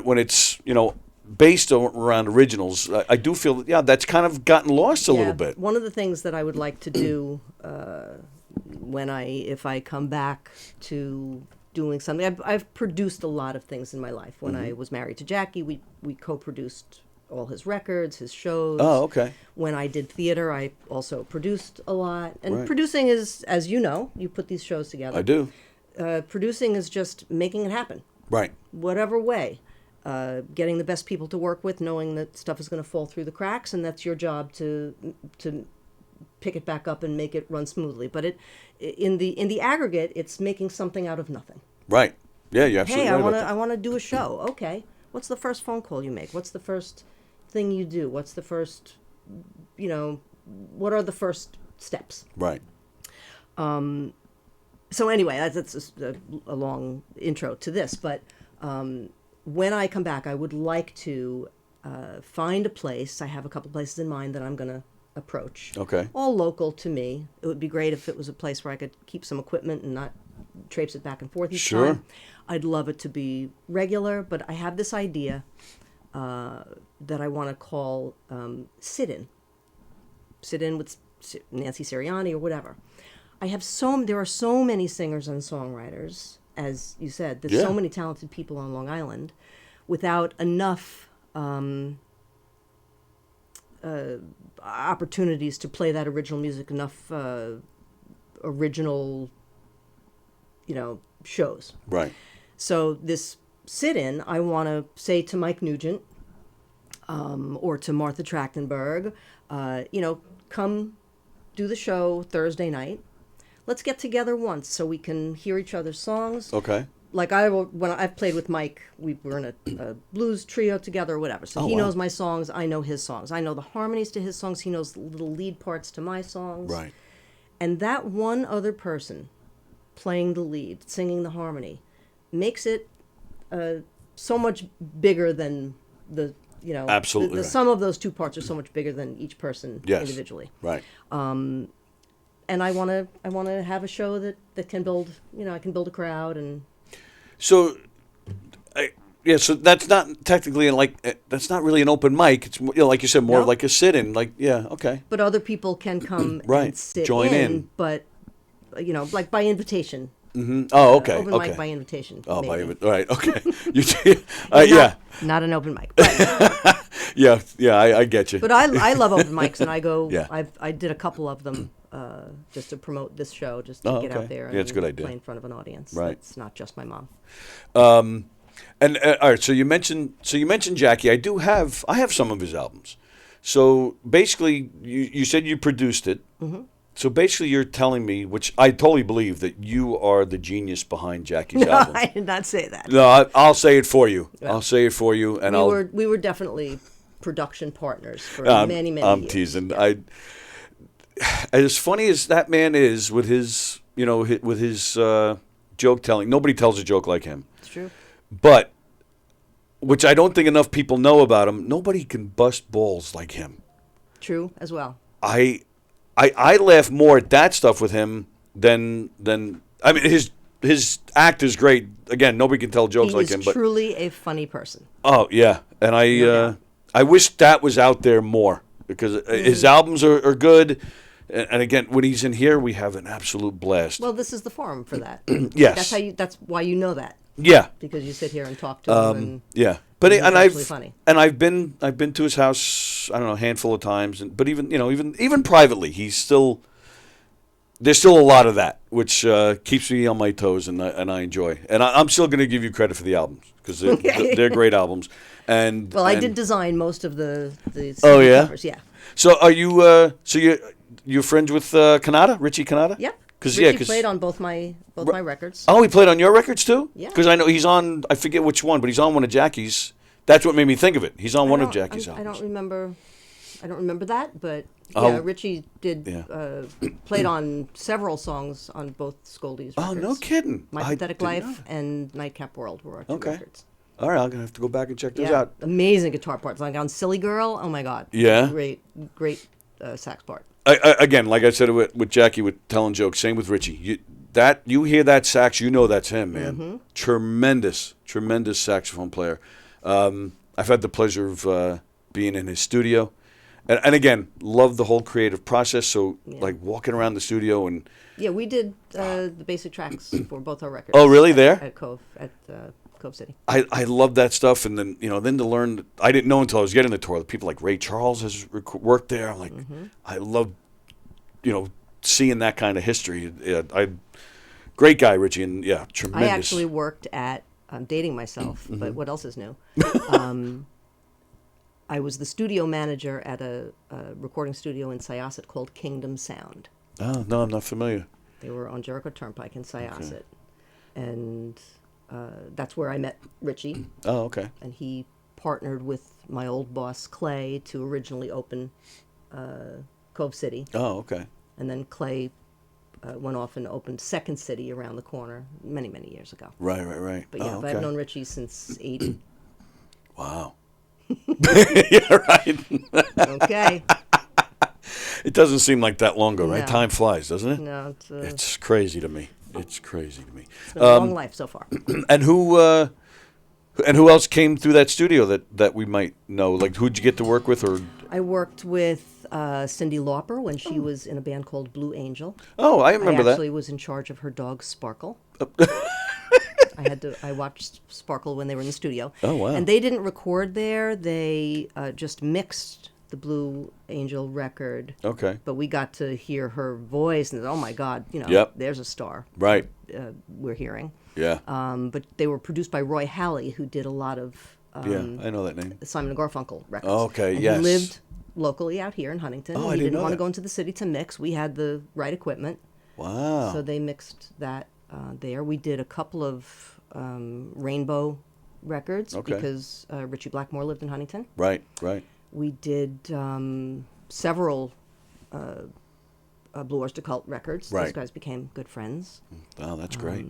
when it's, you know, based around originals, I do feel that's kind of gotten lost a little bit. One of the things that I would like to do if I come back to doing something, I've produced a lot of things in my life. When I was married to Jackie, we co-produced all his records, his shows. Oh, okay. When I did theater, I also produced a lot. And Right. producing is, as you know, you put these shows together. I do. Producing is just making it happen. Right. Whatever way. Getting the best people to work with, knowing that stuff is going to fall through the cracks, and that's your job to pick it back up and make it run smoothly. But in the aggregate, it's making something out of nothing. Right. Yeah, you're absolutely Hey, right. I want to do a show. Okay, what's the first phone call you make? What's the first thing you do? What's the first, you know, what are the first steps? Right. So anyway, that's just a long intro to this, but. When I come back, I would like to find a place. I have a couple places in mind that I'm going to approach. Okay. All local to me. It would be great if it was a place where I could keep some equipment and not traipse it back and forth each time. I'd love it to be regular, but I have this idea that I want to call sit-in. Sit-in with Nancy Sirianni or whatever. There are so many singers and songwriters. As you said, there's so many talented people on Long Island without enough opportunities to play that original music, enough original, you know, shows. Right. So this sit-in, I want to say to Mike Nugent or to Martha Trachtenberg, you know, come do the show Thursday night. Let's get together once so we can hear each other's songs. Okay. Like when I've played with Mike, we were in a blues trio together or whatever. So he knows my songs, I know his songs. I know the harmonies to his songs, he knows the little lead parts to my songs. Right. And that one other person playing the lead, singing the harmony, makes it so much bigger than the, you know, absolutely the sum of those two parts are so much bigger than each person individually. Right. And I want to have a show that can build, you know, I can build a crowd and. So, so that's not technically that's not really an open mic. It's, you know, like you said, more of like a sit-in. Like, yeah, okay. But other people can come right. and sit join in. But, you know, like by invitation. Mm-hmm. Oh, okay. Open mic by invitation. Oh, maybe. Right. Okay. Not an open mic. But, yeah. I get you. But I love open mics, and I go. Yeah. I did a couple of them just to promote this show, just to get okay. out there and Yeah, it's a good idea. play in front of an audience. Right. It's not just my mom. And all right, so you mentioned Jackie. I have some of his albums. So basically, you said you produced it. Mm-hmm. So basically, you're telling me, which I totally believe, that you are the genius behind Jackie's No, album. I did not say that. No, I'll say it for you. Yeah. I'll say it for you, and we were definitely production partners for many years. I'm teasing. Yeah. As funny as that man is with his joke telling, nobody tells a joke like him. It's true. But, which I don't think enough people know about him, nobody can bust balls like him. True as well. I laugh more at that stuff with him than I mean his act is great. Again, nobody can tell jokes like him. He But is truly a funny person. oh yeah, and I wish that was out there more because his albums are good. And again, when he's in here, we have an absolute blast. Well, this is the forum for that. Yes, That's why you know that. Yeah, because you sit here and talk to him. And yeah, but he's actually funny. I've been to his house, I don't know, a handful of times, but even privately, there's still a lot of that, which keeps me on my toes, and I enjoy. And I'm still going to give you credit for the albums because they're great albums. And I did design most of the oh yeah, covers, yeah. So are you? You're friends with Kanata, Richie Kanata? Yep. Because played on both my records. Oh, he played on your records too? Yeah. Because I know he's on. I forget which one, but he's on one of Jackie's. That's what made me think of it. He's on one of Jackie's albums. I don't remember that, but yeah, Richie did played on several songs on both Scoldy's records. Oh, no kidding! My Pathetic Life and Nightcap World were our two records. All right, I'm gonna have to go back and check those Yeah, out. amazing guitar parts. Like on Silly Girl, oh my God. Yeah. Great sax part. Again, like I said with Jackie, with telling jokes. Same with Richie. You hear that sax, you know that's him, man. Mm-hmm. Tremendous saxophone player. I've had the pleasure of being in his studio, and again, love the whole creative process. So like walking around the studio and we did the basic tracks for both our records. Oh, really? There at Cove City. I love that stuff, and then to learn. I didn't know until I was getting the tour that people like Ray Charles has worked there. I'm like, I love, seeing that kind of history. Great guy, Richie, and tremendous. I actually worked at. I'm dating myself, but what else is new? I was the studio manager at a recording studio in Syosset called Kingdom Sound. Oh no, I'm not familiar. They were on Jericho Turnpike in Syosset, and. That's where I met Richie. Oh, okay. And he partnered with my old boss, Clay, to originally open Cove City. Oh, okay. And then Clay went off and opened Second City around the corner many years ago. Right. But yeah, I've known Richie since 80. Wow. Yeah, right. Okay. It doesn't seem like that long ago, right? No. Time flies, doesn't it? No, it's crazy to me. It's crazy to me. It's been a long life so far. And who else came through that studio that we might know? Like, who'd you get to work with? Or I worked with Cyndi Lauper when she was in a band called Blue Angel. Oh, I remember that. I actually was in charge of her dog Sparkle. I watched Sparkle when they were in the studio. Oh, wow. And they didn't record there. They just mixed the Blue Angel record. Okay. But we got to hear her voice, and oh my God, there's a star. Right. We're hearing. Yeah. But they were produced by Roy Halley, who did a lot of I know that name. Simon and Garfunkel records. Okay, and yes. He lived locally out here in Huntington. Oh, I he didn't know want to that. go into the city to mix. We had the right equipment. Wow. So they mixed that there. We did a couple of Rainbow records because Richie Blackmore lived in Huntington. Right. We did several Blue Oyster Cult records. Right. Those guys became good friends. Oh, that's great.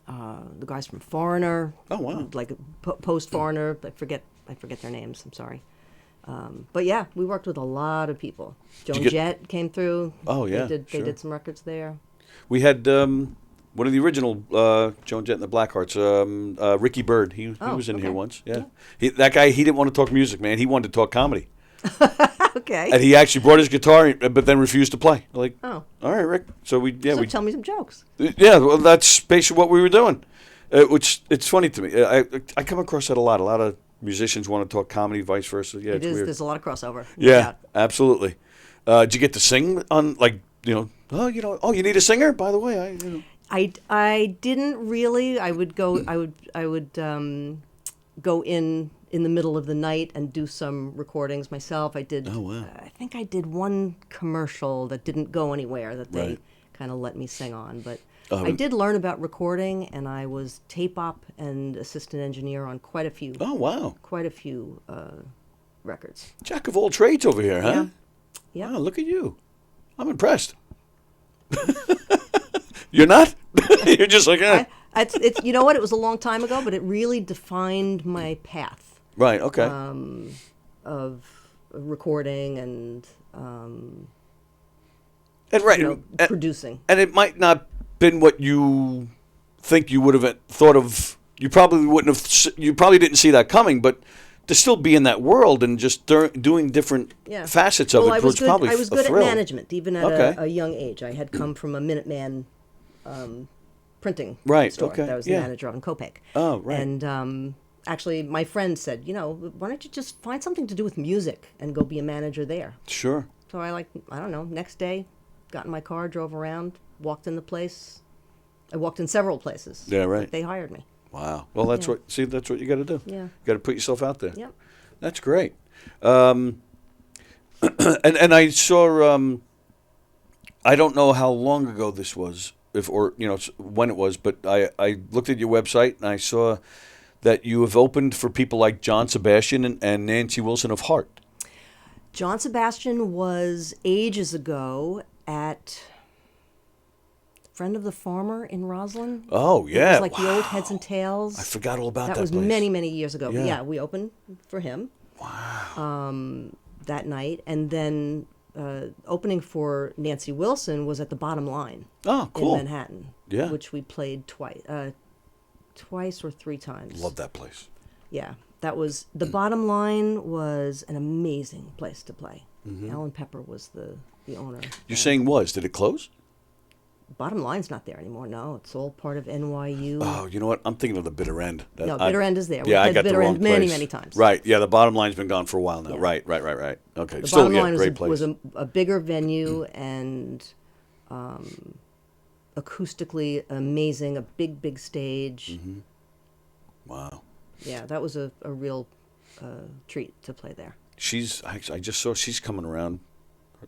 The guys from Foreigner. Oh, wow. Like post Foreigner. I forget their names. I'm sorry. But yeah, we worked with a lot of people. Joan Jett came through. Oh yeah. They did some records there. We had one of the original Joan Jett and the Blackhearts, Ricky Bird. He was in here once. Yeah. That guy, he didn't want to talk music, man. He wanted to talk comedy. Okay. And he actually brought his guitar, but then refused to play. Like, oh, all right, Rick. So we tell me some jokes. Yeah, well, that's basically what we were doing. Which it's funny to me. I come across that a lot. A lot of musicians want to talk comedy, vice versa. Yeah, it's weird. There's a lot of crossover. Yeah, absolutely. Did you get to sing on, like, oh, you need a singer, by the way? I didn't really. I would go in the middle of the night and do some recordings myself. I did. Oh, wow. I think I did one commercial that didn't go anywhere that they Right. kind of let me sing on, but. I did learn about recording, and I was tape op and assistant engineer on quite a few. Oh, wow. Quite a few records. Jack of all trades over here, huh? Yeah. Yeah. Wow, look at you. I'm impressed. You're not? You're just like, It's you know what? It was a long time ago, but it really defined my path. Right. Okay. Of recording and right, producing. And it might not been what you think you would have thought of. You probably wouldn't have. You probably didn't see that coming, but to still be in that world and just doing different facets of it was probably I was good at management, even at a young age. I had come from a Minuteman printing store that I was the manager of in Kopek. Oh, right. And actually, my friend said, why don't you just find something to do with music and go be a manager there? Sure. So I don't know, next day, got in my car, drove around, walked in the place. I walked in several places. Yeah, right. They hired me. Wow. Well, that's what you got to do. Yeah. You got to put yourself out there. Yep. That's great. And I saw. I don't know how long ago this was, when it was, but I looked at your website and I saw that you have opened for people like John Sebastian and Nancy Wilson of Heart. John Sebastian was ages ago at Friend of the Farmer in Roslyn. Oh, yeah. It was like the old Heads and Tails. I forgot all about that. That was place. many, many years ago. Yeah. But yeah, we opened for him. Wow. That night. And then opening for Nancy Wilson was at the Bottom Line. Oh, cool. In Manhattan. Yeah. Which we played twice or three times. Love that place. Yeah. That was, the Bottom Line was an amazing place to play. Mm-hmm. Alan Pepper was the owner. You're saying did it close? Bottom Line's not there anymore. No, it's all part of NYU. Oh, you know what? I'm thinking of the Bitter End. No, Bitter End is there. Yeah, I got Bitter the wrong End many, place. many times. Right. Yeah, the Bottom Line's been gone for a while now. Yeah. Right. Okay. The Still, Bottom Line great place. was a bigger venue and acoustically amazing. A big, big stage. Mm-hmm. Wow. Yeah, that was a real treat to play there. I just saw she's coming around.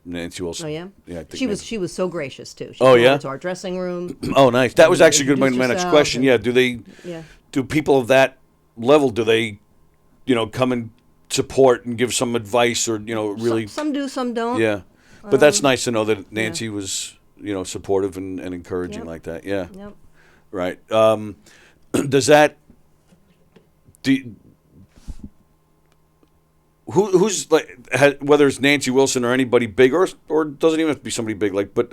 Nancy Wilson. Oh yeah. Yeah, I think she was so gracious too. She came over to our dressing room. Oh, nice. That was actually good. My next question. Yeah. Do people of that level? Do they, come and support and give some advice or really? Some do, some don't. Yeah, but that's nice to know that Nancy was supportive and encouraging like that. Yeah. Yep. Right. Does that? Who's like, whether it's Nancy Wilson or anybody big, or doesn't even have to be somebody big, but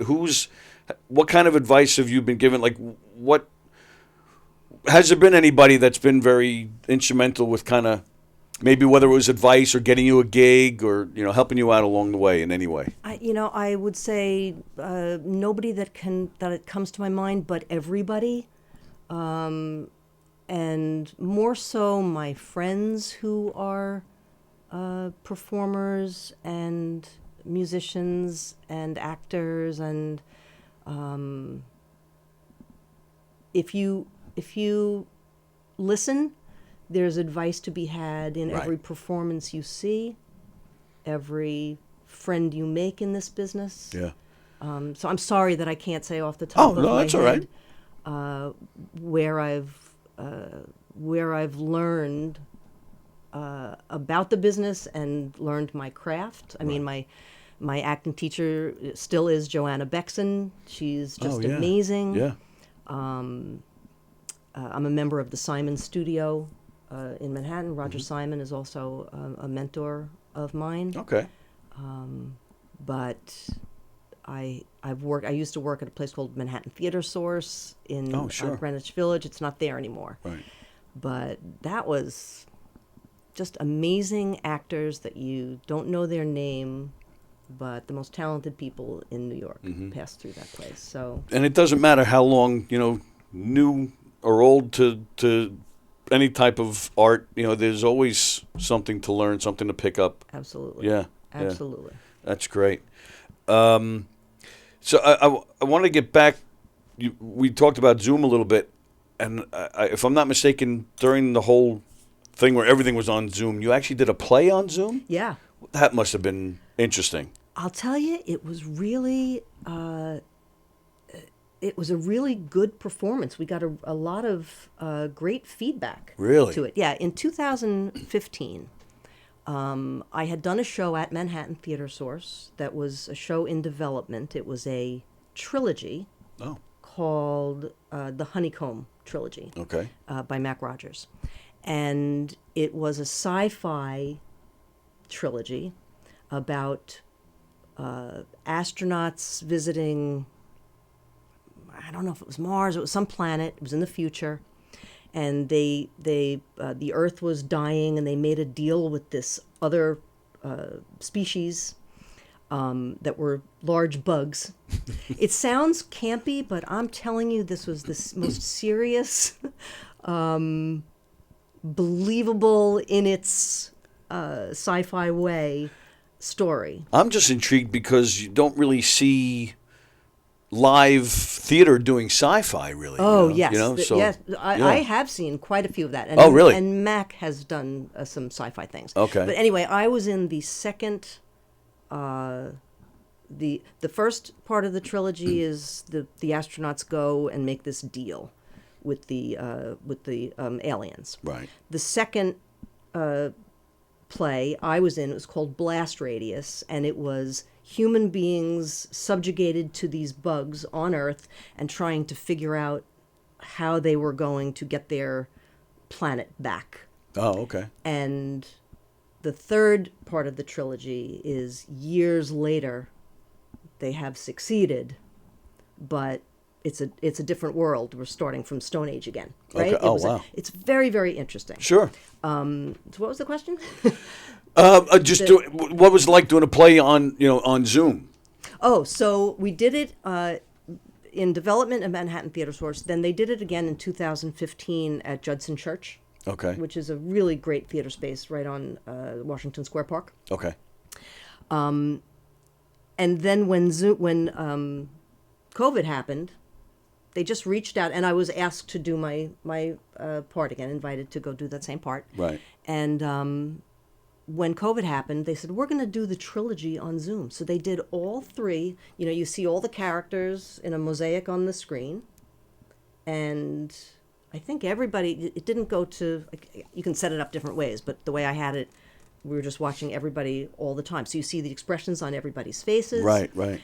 what kind of advice have you been given? Like, what has there been anybody that's been very instrumental with kind of maybe whether it was advice or getting you a gig or helping you out along the way in any way? I would say nobody that it comes to my mind, but everybody, and more so my friends who are performers and musicians and actors, and if you listen, there's advice to be had in every performance you see, every friend you make in this business. Yeah. So I'm sorry that I can't say off the top of my that's head all right. where I've learned about the business and learned my craft. I mean, my acting teacher still is Joanna Bexon. She's just amazing. Yeah. I'm a member of the Simon Studio in Manhattan. Roger Simon is also a mentor of mine. Okay. But I used to work at a place called Manhattan Theater Source in Greenwich Village. It's not there anymore. Right. But that was just amazing actors that you don't know their name, but the most talented people in New York pass through that place. So. And it doesn't matter how long, new or old to any type of art, there's always something to learn, something to pick up. Absolutely. Yeah. Absolutely. Yeah. That's great. So I want to get back. We talked about Zoom a little bit, and if I'm not mistaken, during the whole thing where everything was on Zoom, you actually did a play on Zoom? Yeah. That must have been interesting. I'll tell you, it was really it was a really good performance. We got a lot of great feedback to it. Yeah, in 2015, I had done a show at Manhattan Theater Source that was a show in development. It was a trilogy called the Honeycomb Trilogy by Mac Rogers. And it was a sci-fi trilogy about astronauts visiting, I don't know if it was Mars, it was some planet, it was in the future, and the Earth was dying, and they made a deal with this other species that were large bugs. It sounds campy, but I'm telling you, this was the most serious, believable in its sci-fi way story. I'm just intrigued because you don't really see live theater doing sci-fi, really. Oh, yes. Yes, I have seen quite a few of that. And, really? And Mac has done some sci-fi things. Okay. But anyway, I was in the second, the first part of the trilogy is the astronauts go and make this deal with the aliens. Right. The second play I was in, it was called Blast Radius, and it was human beings subjugated to these bugs on Earth and trying to figure out how they were going to get their planet back. Oh, okay. And the third part of the trilogy is years later, they have succeeded, but it's a different world. We're starting from Stone Age again, right? Okay. Wow. It's very, very interesting. Sure. So what was the question? What was it like doing a play on Zoom? Oh, so we did it in development at Manhattan Theater Source. Then they did it again in 2015 at Judson Church. Okay. Which is a really great theater space right on Washington Square Park. Okay. And then when COVID happened, they just reached out, and I was asked to do my part again, invited to go do that same part. Right. And when COVID happened, they said, we're going to do the trilogy on Zoom. So they did all three. You see all the characters in a mosaic on the screen. And I think everybody, it didn't go to, you can set it up different ways, but the way I had it, we were just watching everybody all the time. So you see the expressions on everybody's faces. Right, right.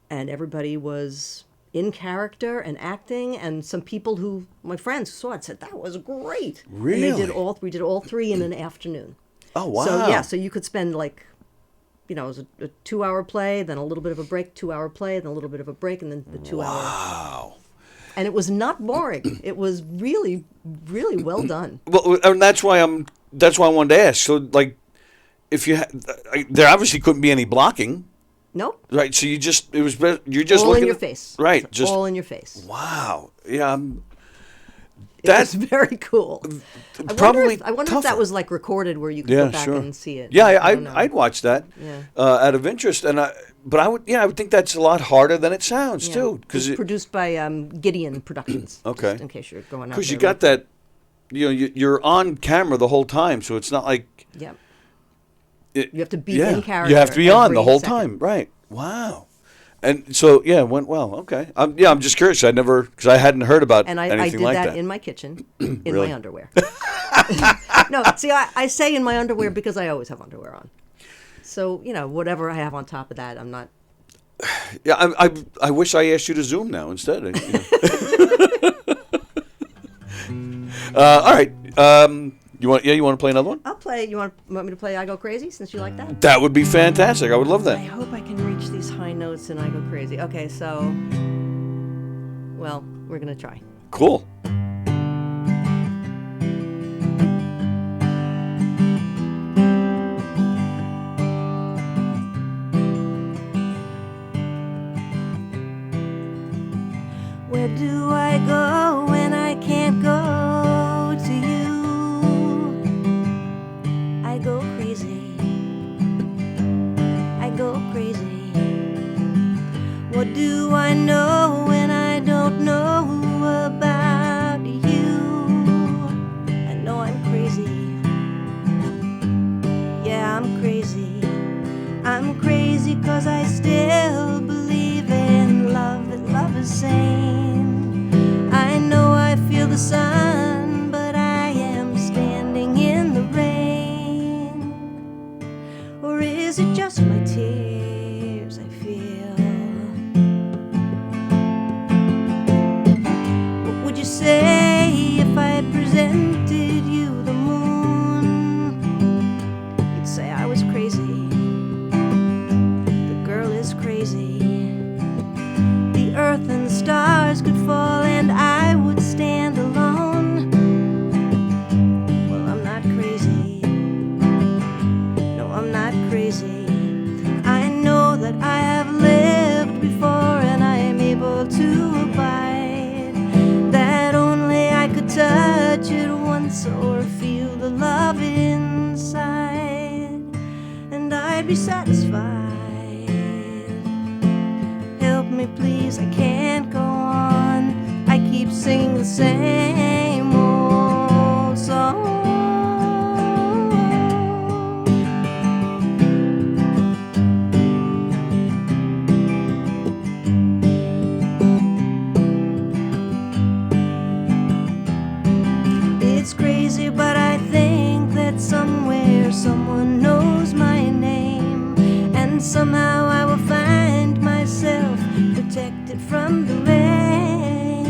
And everybody was in character and acting, and some people who, my friends who saw it said, that was great. Really? And we did all three in an afternoon. Oh, wow. So, yeah, so you could spend it was a 2-hour play, then a little bit of a break, 2-hour play, then a little bit of a break, and then the 2 hour. Wow. And it was not boring. It was really, really well done. Well, and that's why I wanted to ask. So, if there obviously couldn't be any blocking. Nope. Right. So you're just all looking in your face. Right. It's just all in your face. Wow. Yeah. That's very cool. Probably. I wonder tougher. if that was recorded where you could go back and see it. Yeah, I'd watch that. Yeah. Out of interest, but I would think that's a lot harder than it sounds too. Because it's produced by Gideon Productions. Okay. Just in case you're going out. Because you got that, you're on camera the whole time, so it's not like. Yeah. You have to be in character. You have to be on the whole second. time, right? Wow. And so, it went well. Okay. I'm just curious. Because I hadn't heard about anything I did like that that. in my kitchen, in Really? my underwear. No, see, I say in my underwear because I always have underwear on. So, whatever I have on top of that, I'm not. Yeah, I wish I asked you to Zoom now instead. All right. You want to play another one? I'll play. You want me to play I Go Crazy since you like that? That would be fantastic. I would love that. I hope I can reach these high notes in I Go Crazy. Okay, so, well, we're going to try. Cool. Where do I go when I can't go to you? I go crazy. I go crazy. the sun, but I am standing in the rain. Or is it just my tears I feel? What would you say if I presented you the moon? You'd say I was crazy. The girl is crazy. The earth and the stars could fall and I would stand alone. Well, I'm not crazy. No, I'm not crazy. I know that I have lived before and I am able to abide. That only I could touch it once or feel the love inside, and I'd be satisfied. Help me please, I can't go on. I keep singing the same old song. It's crazy, but I think that somewhere someone knows my name, and somehow I will find myself protected from the rain.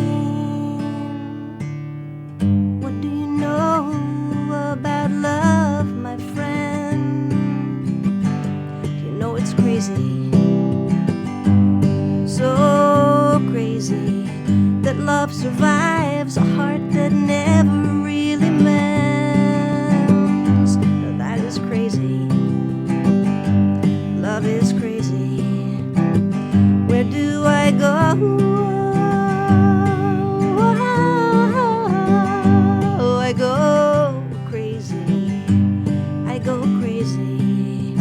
What do you know about love, my friend? You know it's crazy, so crazy, that love survives a heart that never really mends. Now that is crazy. Love is crazy. Where do I go? I go crazy. I go crazy.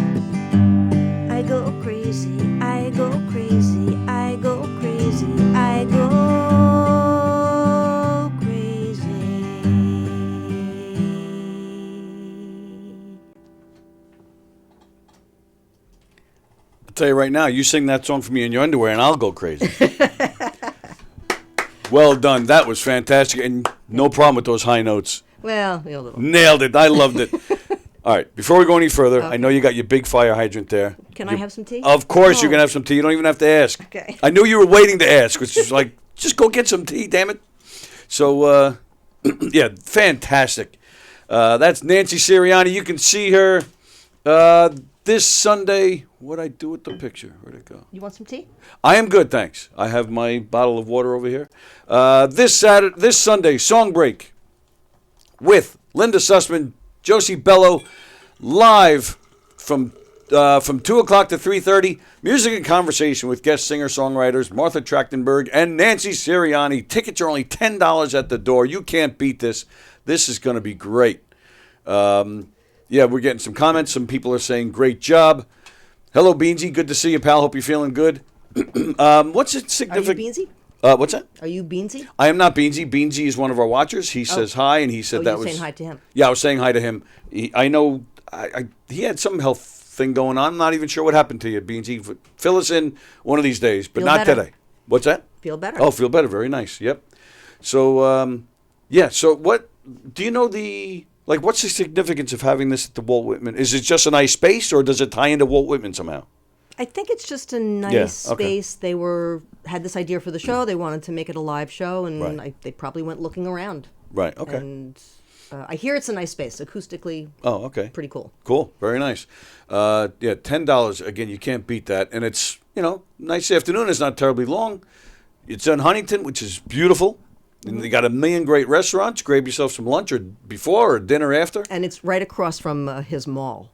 I go crazy. I go crazy. I go crazy. I go crazy. I'll tell you right now, you sing that song for me in your underwear and I'll go crazy. Well done. That was fantastic. And no problem with those high notes. Well, a little. Nailed it. I loved it. All right. Before we go any further, I know you got your big fire hydrant there. Can I have some tea? Of course Oh. you're going to have some tea. You don't even have to ask. Okay. I knew you were waiting to ask, which is like, just go get some tea, damn it. So, yeah, fantastic. That's Nancy Sirianni. You can see her this Sunday. What'd I do with the picture? Where'd it go? You want some tea? I am good, thanks. I have my bottle of water over here. This Sunday, Song Break with Linda Sussman, Josie Bello, live from 2 o'clock to 3:30. Music and conversation with guest singer-songwriters Martha Trachtenberg and Nancy Sirianni. Tickets are only $10 at the door. You can't beat this. This is going to be great. Yeah, we're getting some comments. Some people are saying, great job. Hello, Beansy. Good to see you, pal. Hope you're feeling good. What's it significant? Are you Beansy? What's that? Are you Beansy? I am not Beansy. Beansy is one of our watchers. He says hi, and he said Oh, that you was... saying hi to him? Yeah, I was saying hi to him. I know he had some health thing going on. I'm not even sure what happened to you, Beansy. Fill us in one of these days, but Feel not better. today. What's that? Feel better. Oh, feel better. Very nice. Yep. So, yeah. So what... Do you know the... Like, what's the significance of having this at the Walt Whitman? Is it just a nice space, or does it tie into Walt Whitman somehow? I think it's just a nice Yeah, okay. space. They had this idea for the show. They wanted to make it a live show, and Right. they probably went looking around. Right. Okay. And I hear it's a nice space, acoustically. Oh, okay. Pretty cool. Cool. Very nice. Yeah, $10. Again, you can't beat that. And it's, nice afternoon. It's not terribly long. It's in Huntington, which is beautiful. And they got a million great restaurants. Grab yourself some lunch or before or dinner after. And it's right across from his mall.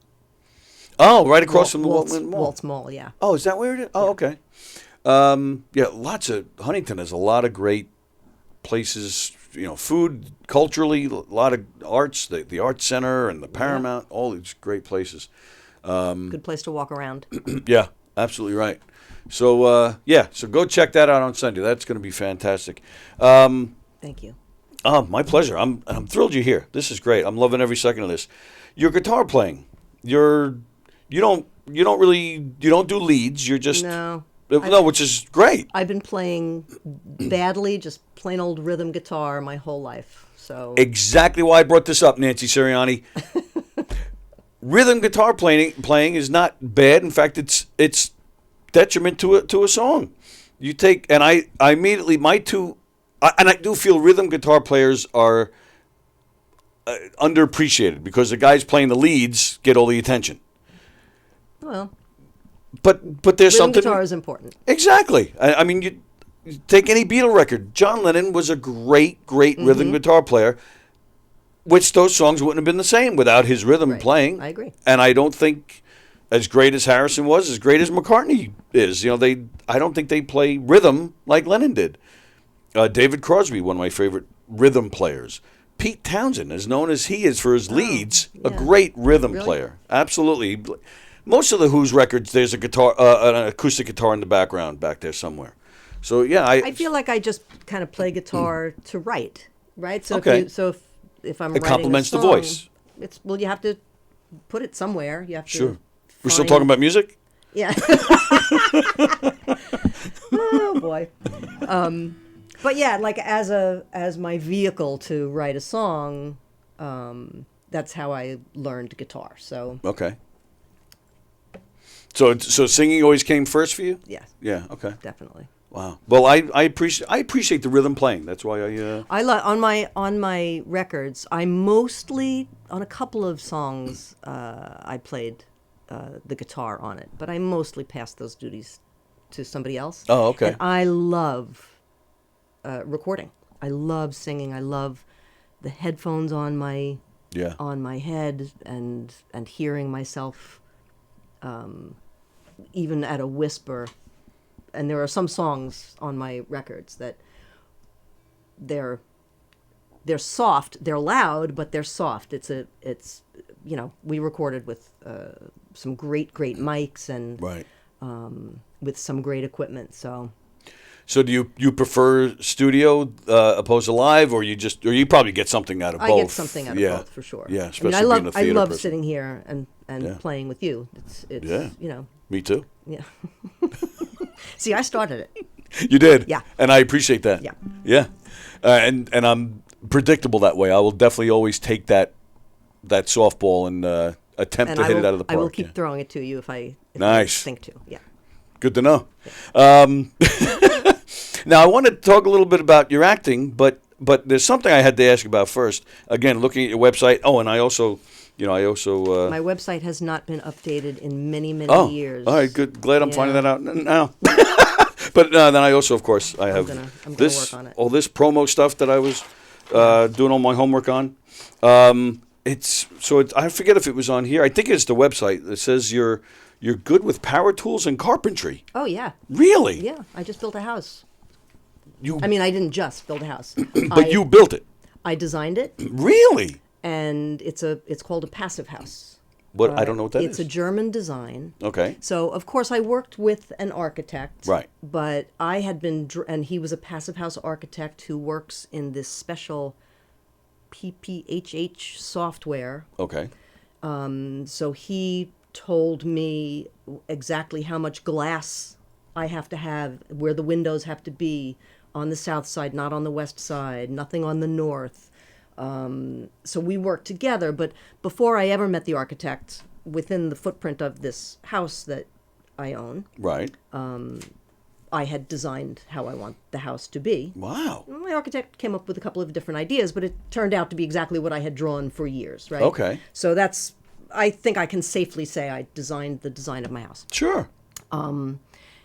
Oh, right across from the Walt Whitman Mall. Walt's Mall, yeah. Oh, is that where it is? Oh, okay. Yeah, Huntington has a lot of great places, food, culturally, a lot of arts, the Arts Center and the Paramount, all these great places. Good place to walk around. Yeah, absolutely right. So, so go check that out on Sunday. That's going to be fantastic. Thank you. Oh, my pleasure. I'm thrilled you're here. This is great. I'm loving every second of this. Your guitar playing. You don't do leads. You're just No. No, which is great. I've been playing badly, just plain old rhythm guitar my whole life. So Exactly why I brought this up, Nancy Sirianni. Rhythm guitar playing is not bad. In fact, it's detriment to a song. You take, and I immediately, and I do feel rhythm guitar players are underappreciated because the guys playing the leads get all the attention. well, But there's rhythm something. guitar is important. Exactly. I mean, you take any Beatle record. John Lennon was a great rhythm guitar player, which those songs wouldn't have been the same without his rhythm playing. I agree. And I don't think as great as Harrison was, as great as McCartney is. I don't think they play rhythm like Lennon did. David Crosby, one of my favorite rhythm players. Pete Townsend, as known as he is for his leads, a great rhythm player. Absolutely. Most of the Who's records, there's a guitar, an acoustic guitar in the background back there somewhere. So yeah, I feel like I just kind of play guitar to write, right? So Okay. if I'm It writing complements a the song, voice. You have to put it somewhere. You have to. Sure. We're still find- talking about music? Yeah. Oh boy. But yeah, like as my vehicle to write a song, that's how I learned guitar. So Okay. So singing always came first for you? yes, Yeah, okay. definitely. Wow. Well, I appreciate the rhythm playing. That's why I love on my records. I mostly on a couple of songs I played the guitar on it, but I mostly passed those duties to somebody else. Oh, okay. And I love recording. I love singing. I love the headphones on my head and hearing myself even at a whisper. And there are some songs on my records that they're soft. They're loud, but they're soft. It's we recorded with some great mics and Right. with some great equipment. So do you prefer studio opposed to live, or you probably get something out of both? I get something out of both for sure. Yeah, I mean, especially I being a theater love person. sitting here and playing with you. It's Me too. yeah. See, I started it. You did. Yeah. And I appreciate that. Yeah. Yeah. And I'm predictable that way. I will definitely always take that softball and attempt And to hit it out of the park. I will keep throwing it to you if I Nice. think to. Yeah. Good to know. Now, I want to talk a little bit about your acting, but there's something I had to ask about first. Again, looking at your website. Oh, and I also My website has not been updated in many years. All right, good. Glad I'm finding Yeah. that out now. But then I also, of course, I have I'm gonna this work on it. all this promo stuff that I was doing all my homework on. I forget if it was on here. I think it's the website that says you're good with power tools and carpentry. Oh yeah. Really? Yeah. I just built a house. You, I mean, I didn't just build a house. but you built it. I designed it, Really? and it's called a passive house. What? I don't know what that is. It's a German design. Okay. So, of course, I worked with an architect. Right. But I had been, and he was a passive house architect who works in this special PPHH software. Okay. So he told me exactly how much glass I have to have, where the windows have to be on the south side, not on the west side, nothing on the north. So we worked together, but before I ever met the architect, within the footprint of this house that I own, Right. I had designed how I want the house to be. Wow. My architect came up with a couple of different ideas, but it turned out to be exactly what I had drawn for years, right? Okay. So I think I can safely say I designed the design of my house. Sure. And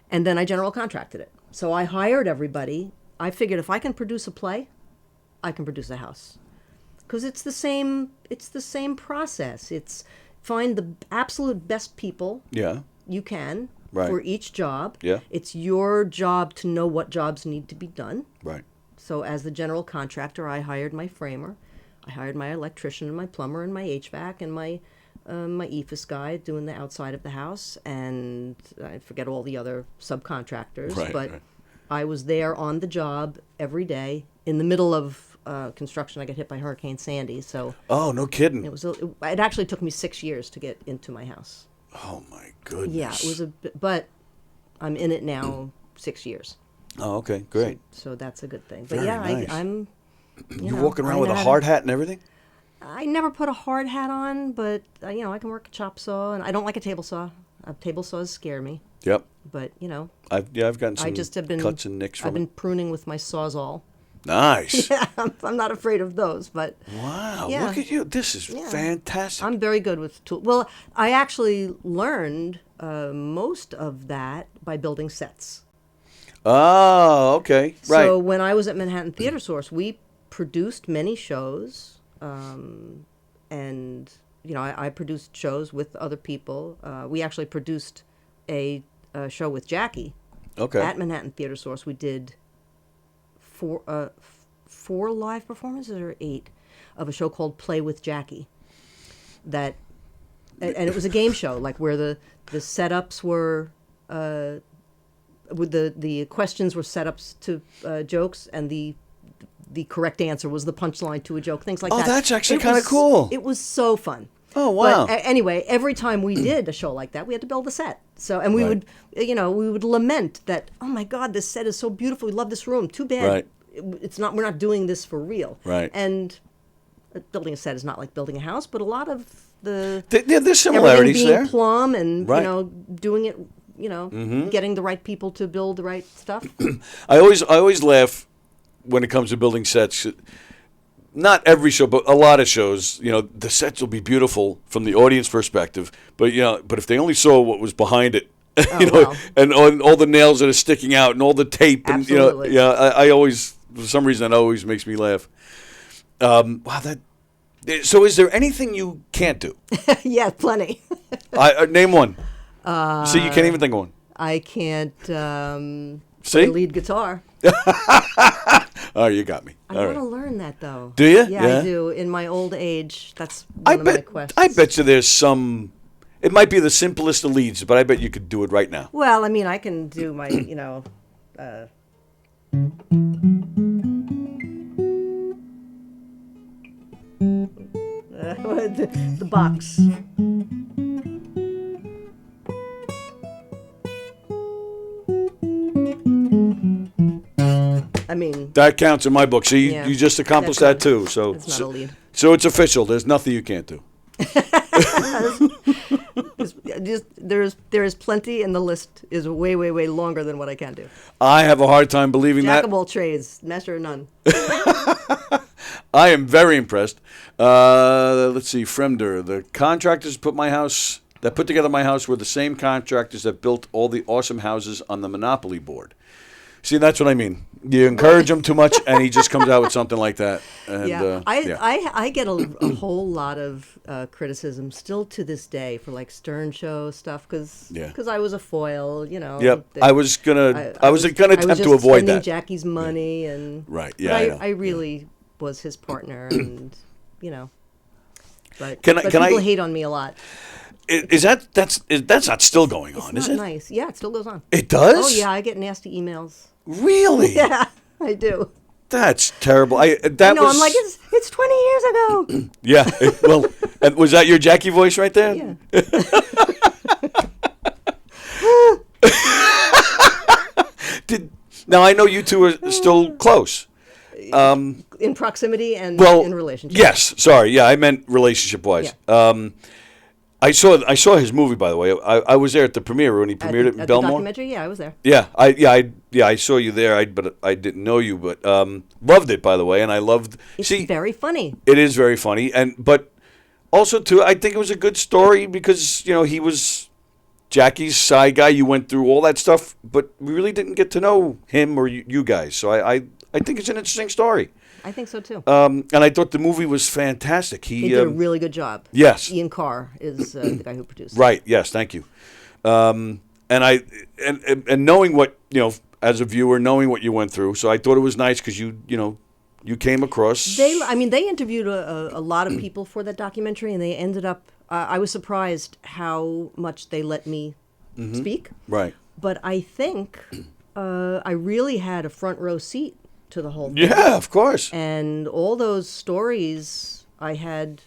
then I general contracted it. So I hired everybody. I figured if I can produce a play, I can produce a house. Because it's the same process. It's find the absolute best people Yeah. you can Right. for each job. Yeah. It's your job to know what jobs need to be done. Right. So as the general contractor, I hired my framer, I hired my electrician and my plumber and my HVAC and my EFIS guy doing the outside of the house, and I forget all the other subcontractors. Right, but right. I was there on the job every day. In the middle of construction, I got hit by Hurricane Sandy, so Oh, no kidding. it actually took me 6 years to get into my house. Oh my goodness. Yeah, but I'm in it now 6 years. Oh, okay, great. So that's a good thing. But Very yeah, nice. I'm. You're walking around with a hard hat and everything? I never put a hard hat on, but I can work a chop saw, and I don't like a table saw. Table saws scare me. Yep. But I've gotten some I just have been cuts and nicks from I've been pruning with my Sawzall. Nice. Yeah, I'm not afraid of those, but wow, yeah. look at you. This is fantastic. I'm very good with tools. Well, I actually learned most of that by building sets. Oh, okay. Right. So when I was at Manhattan Theater Source, we produced many shows, and I produced shows with other people. We actually produced a show with Jackie. Okay. At Manhattan Theater Source, we did four live performances or 8 of a show called Play with Jackie. And it was a game show, like where the setups were. With the questions were setups to jokes, and the correct answer was the punchline to a joke, things like that. Oh, that's actually kind of cool. It was so fun. Oh, wow. But anyway, every time we did a show like that, we had to build a set. So, and we would, we would lament that, oh my God, this set is so beautiful. We love this room. Too bad it's not. We're not doing this for real. Right. And building a set is not like building a house, but a lot of there's similarities being there. Plumb and doing it. Getting the right people to build the right stuff. I always laugh when it comes to building sets. Not every show, but a lot of shows. The sets will be beautiful from the audience perspective, but if they only saw what was behind it, and all the nails that are sticking out and all the tape, and Absolutely. I always, for some reason, that always makes me laugh. Wow, so is there anything you can't do? Yeah, plenty. Name one. See, you can't even think of one. I can't play See? lead guitar. Oh, you got me. I want to learn that, though. Do you? Yeah, I do. In my old age, that's one of my quests. I bet you there's some. It might be the simplest of leads, but I bet you could do it right now. Well, I mean, I can do my, the box. I mean, that counts in my book. So you just accomplished that too. So it's not a lead. So it's official. There's nothing you can't do. There is plenty, and the list is way, way, way longer than what I can do. I have a hard time believing that. Jack of all trades, master of none. I am very impressed. Let's see, Fremder. The contractors that put together my house were the same contractors that built all the awesome houses on the Monopoly board. See, that's what I mean. You encourage him too much, and he just comes out with something like that. And, I get a whole lot of criticism still to this day for like Stern Show stuff because I was a foil, Yep. I was gonna attempt to avoid that. Jackie's money and right. Yeah. I really was his partner, and But Can people I hate on me a lot. That's not still going on, It's is not it? nice. Yeah, it still goes on. It does? Oh yeah, I get nasty emails. Really? Yeah, I do. That's terrible. I'm like, it's 20 years ago. Yeah. Well, and was that your Jackie voice right there? Yeah. Now I know you two are still close. In proximity and in relationship. Yes. Sorry. Yeah, I meant relationship-wise. Yeah. I saw his movie, by the way. I was there at the premiere when he premiered it in Belmore. The documentary, yeah, I was there. Yeah, I saw you there. But I didn't know you, but loved it, by the way, and I loved. It's very funny. It is very funny, but also too, I think it was a good story because he was Jackie's side guy. You went through all that stuff, but we really didn't get to know him or you guys. So I think it's an interesting story. I think so too. And I thought the movie was fantastic. He did a really good job. Yes. Ian Carr is the guy who produced it. Right. Yes. Thank you. And knowing what as a viewer, knowing what you went through, so I thought it was nice because you came across. They interviewed a lot of people for that documentary, and they ended up. I was surprised how much they let me speak. Right. But I think I really had a front row seat to the whole thing. Yeah, of course. And all those stories, I had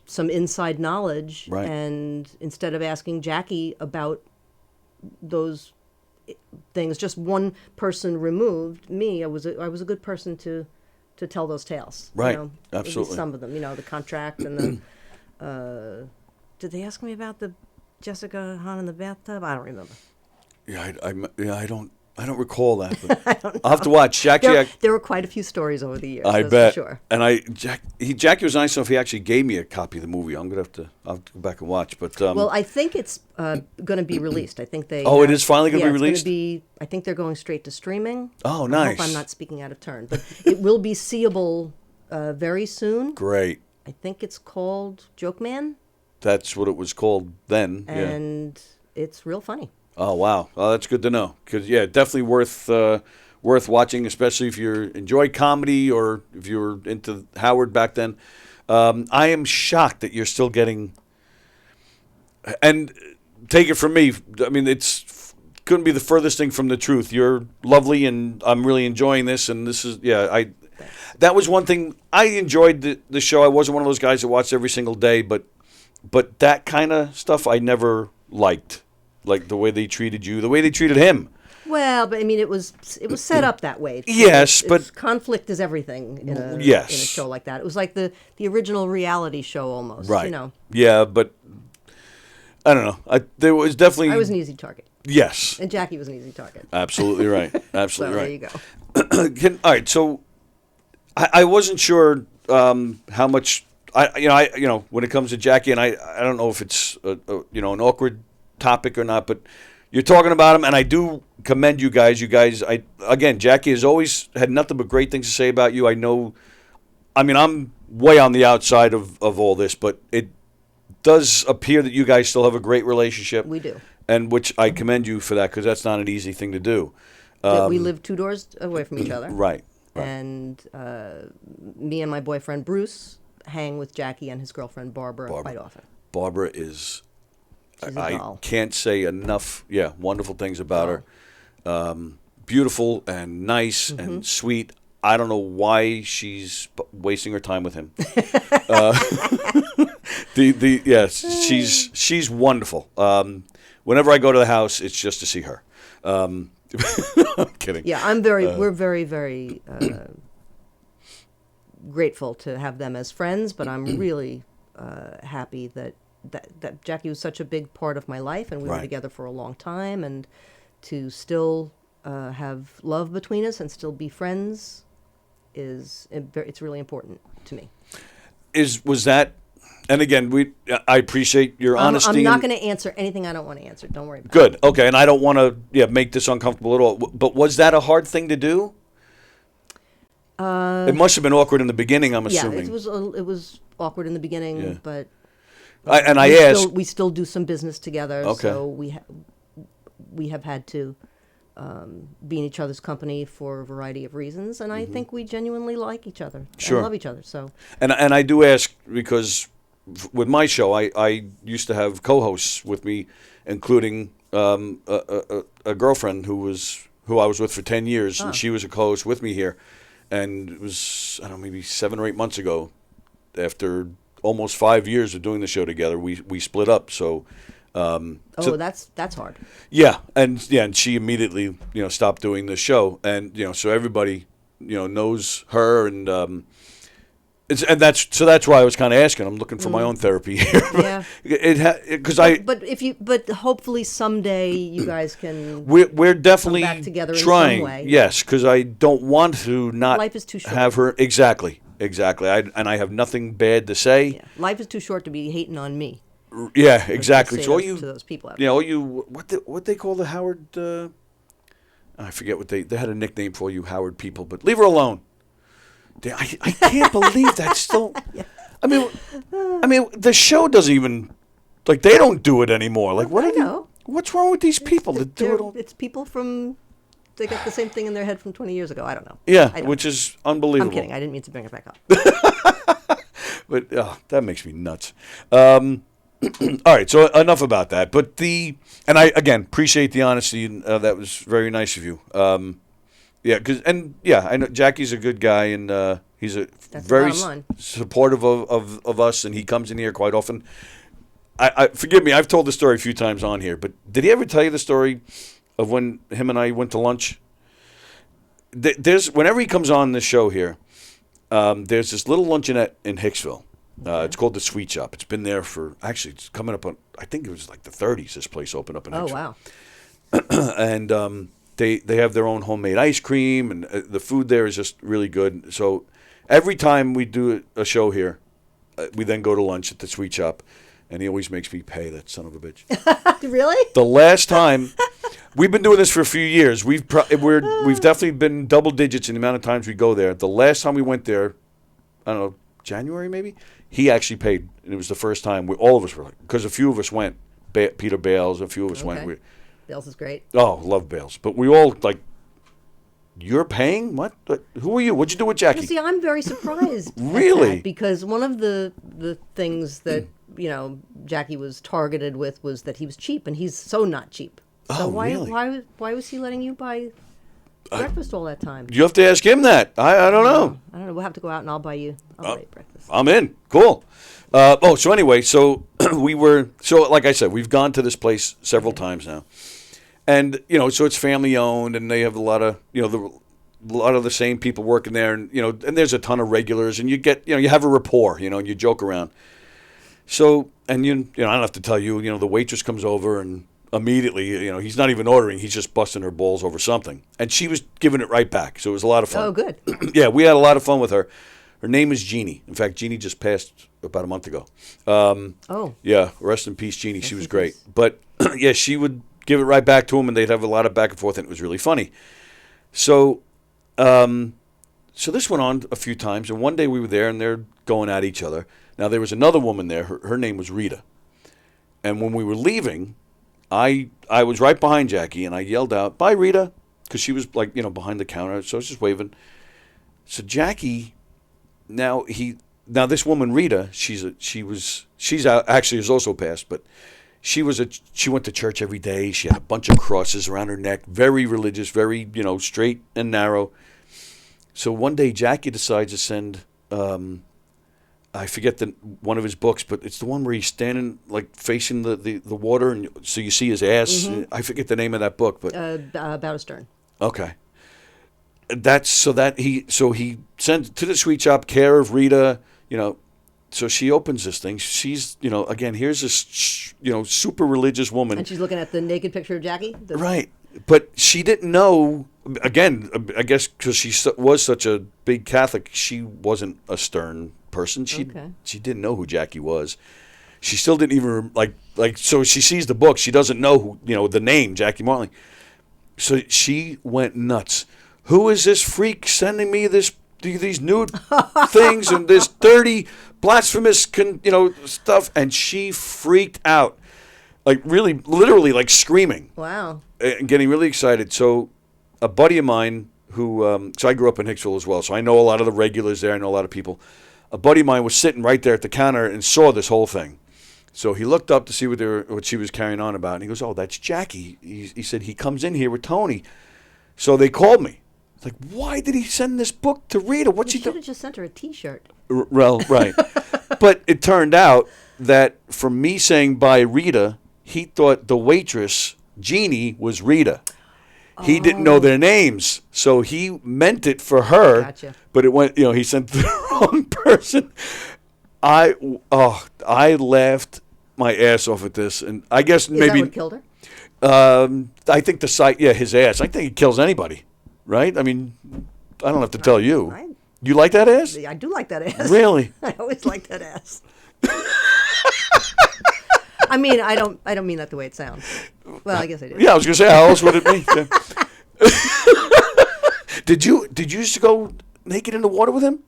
some inside knowledge. Right. And instead of asking Jackie about those things, just one person removed, me, I was a good person to tell those tales. Right, You know, at least absolutely. some of them, you know, the contract and the. Did they ask me about the Jessica Hahn in the bathtub? I don't remember. Yeah, I don't recall that. But I'll have to watch. Jackie, There were quite a few stories over the years. I that's bet. For sure. And Jackie was nice enough. He actually gave me a copy of the movie. I'll have to go back and watch. But Well, I think it's going to be released. I think they. Oh, it is finally gonna be released? It's going to be. I think they're going straight to streaming. Oh, I nice. hope I'm not speaking out of turn, but it will be seeable very soon. Great. I think it's called Joke Man, That's what it was called then. Yeah. and it's real funny. Oh wow, well, that's good to know. Because definitely worth watching, especially if you enjoy comedy or if you were into Howard back then. I am shocked that you're still getting. And take it from me, I mean couldn't be the furthest thing from the truth. You're lovely, and I'm really enjoying this. And this is that was one thing I enjoyed the show. I wasn't one of those guys that watched every single day, but that kind of stuff I never liked. Like the way they treated you, the way they treated him. Well, but I mean, it was set up that way. Yes, but conflict is everything in a show like that. It was like the original reality show almost. Right. You know. Yeah, but I don't know. There was definitely. I was an easy target. Yes. And Jackie was an easy target. Absolutely right. Absolutely So right. there you go. All right. So I wasn't sure how much when it comes to Jackie, and I don't know if it's an awkward topic or not, but you're talking about him, and I do commend you guys. Again, Jackie has always had nothing but great things to say about you. I'm way on the outside of all this, but it does appear that you guys still have a great relationship. We do. And which I commend you for that, because that's not an easy thing to do. We live 2 doors away from each other. Right. And me and my boyfriend Bruce hang with Jackie and his girlfriend Barbara quite often. Barbara is... She's a doll. Can't say enough, wonderful things about her. Beautiful and nice and sweet. I don't know why she's wasting her time with him. She's wonderful. Whenever I go to the house, it's just to see her. I'm kidding. Yeah, we're very, very grateful to have them as friends, but I'm really happy that Jackie was such a big part of my life, and we were together for a long time, and to still have love between us and still be friends it's really important to me. Was that? And again, I appreciate your honesty. I'm not going to answer anything I don't want to answer. Don't worry about it. Good. Okay, and I don't want to make this uncomfortable at all. But was that a hard thing to do? It must have been awkward in the beginning, I'm assuming. Yeah, it was awkward in the beginning, but we still do some business together. Okay. So we have had to be in each other's company for a variety of reasons, and I think we genuinely like each other and love each other. So and I do ask because with my show, I used to have co-hosts with me, including a girlfriend who I was with for 10 years, and she was a co-host with me here. And it was, I don't know, maybe 7 or 8 months ago, after almost 5 years of doing the show together, we split up. So, that's hard. Yeah, and she immediately stopped doing the show, and so everybody knows her, and that's why I was kind of asking. I'm looking for my own therapy here. Yeah. But hopefully someday you guys can. We're definitely come back together trying. In some way. Yes, because I don't want to not. Life is too short. Have her exactly. I have nothing bad to say. Yeah. Life is too short to be hating on me. Yeah, exactly. So to those people out there. What they call the Howard. I forget what they had a nickname for you Howard people, but leave her alone. I can't believe that's still. Yeah. I mean, the show doesn't even they don't do it anymore. Like, what's wrong with these people that do it all? It's people from. They got the same thing in their head from 20 years ago. I don't know. Yeah, which is unbelievable. I'm kidding. I didn't mean to bring it back up. But that makes me nuts. All right, so enough about that. But and I again appreciate the honesty. That was very nice of you. I know Jackie's a good guy, and he's very supportive of us, and he comes in here quite often. I forgive me, I've told the story a few times on here, but did he ever tell you the story of when him and I went to lunch? Whenever he comes on this show here, there's this little luncheonette in Hicksville. It's called the Sweet Shop. It's been there for, actually, it's coming up on, I think it was like the 30s this place opened up in Hicksville. Oh, wow. And they have their own homemade ice cream, and the food there is just really good. So every time we do a show here, we then go to lunch at the Sweet Shop, and he always makes me pay, that son of a bitch. Really? The last time, we've been doing this for a few years. We've definitely been double digits in the amount of times we go there. The last time we went there, I don't know, January maybe, he actually paid, and it was the first time. All of us were like, because a few of us went. Peter Bales, a few of us went. Bales is great. Oh, love Bales. But we all like, you're paying? What? Who are you? What'd you do with Jackie? You see, I'm very surprised. Really? At that, because one of the things that Jackie was targeted with was that he was cheap, and he's so not cheap. So really? Why was he letting you buy breakfast all that time? You have to ask him that. I don't know. I don't know. We'll have to go out and I'll buy you breakfast. I'm in. Cool. So anyway, so like I said, we've gone to this place several times now. And, so it's family owned, and they have a lot of, a lot of the same people working there, and, and there's a ton of regulars, and you get, you have a rapport, and you joke around. So, and I don't have to tell you, the waitress comes over, and immediately, he's not even ordering, he's just busting her balls over something. And she was giving it right back, so it was a lot of fun. Oh, good. Yeah, we had a lot of fun with her. Her name is Jeannie. In fact, Jeannie just passed about a month ago. Yeah, rest in peace, Jeannie. She was great. But, yeah, she would give it right back to him, and they'd have a lot of back and forth, and it was really funny. So this went on a few times, and one day we were there, and they're going at each other. Now, there was another woman there. Her name was Rita. And when we were leaving, I was right behind Jackie, and I yelled out, "Bye, Rita," because she was, like, behind the counter, so I was just waving. So Jackie, now this woman, Rita, she's actually is also passed, but she went to church every day. She had a bunch of crosses around her neck, very religious, very, straight and narrow. So one day Jackie decides to send, I forget one of his books, but it's the one where he's standing, like, facing the water, and so you see his ass. Mm-hmm. I forget the name of that book, but About a Stern. Okay. He sends to the Sweet Shop, care of Rita, So she opens this thing. She's, again, here's this, super religious woman. And she's looking at the naked picture of Jackie? Right. But she didn't know, again, I guess because she was such a big Catholic, she wasn't a Stern person. She didn't know who Jackie was. She still didn't even, so she sees the book. She doesn't know who, the name, Jackie Martling. So she went nuts. Who is this freak sending me these nude things and this dirty, blasphemous, stuff? And she freaked out, like really, literally, like screaming. Wow. And getting really excited. So a buddy of mine who, so I grew up in Hicksville as well, so I know a lot of the regulars there. I know a lot of people. A buddy of mine was sitting right there at the counter and saw this whole thing. So he looked up to see what she was carrying on about, and he goes, "Oh, that's Jackie." He said he comes in here with Tony. So they called me. It's like, why did he send this book to Rita? What's he doing? Should have just sent her a T-shirt. Well, right. But it turned out that from me saying "bye, Rita," he thought the waitress Jeannie was Rita. He didn't know their names, so he meant it for her. Gotcha. But it went, he sent to the wrong person. I laughed my ass off at this, and I guess maybe. Is that what killed her? I think his ass. I think he kills anybody, right? I mean, I don't have to tell you. Right. You like that ass? I do like that ass. Really? I always like that ass. I mean, I don't mean that the way it sounds. Well, I guess I do. Yeah, I was gonna say, how else would it be? Yeah. Did you used to go naked in the water with him?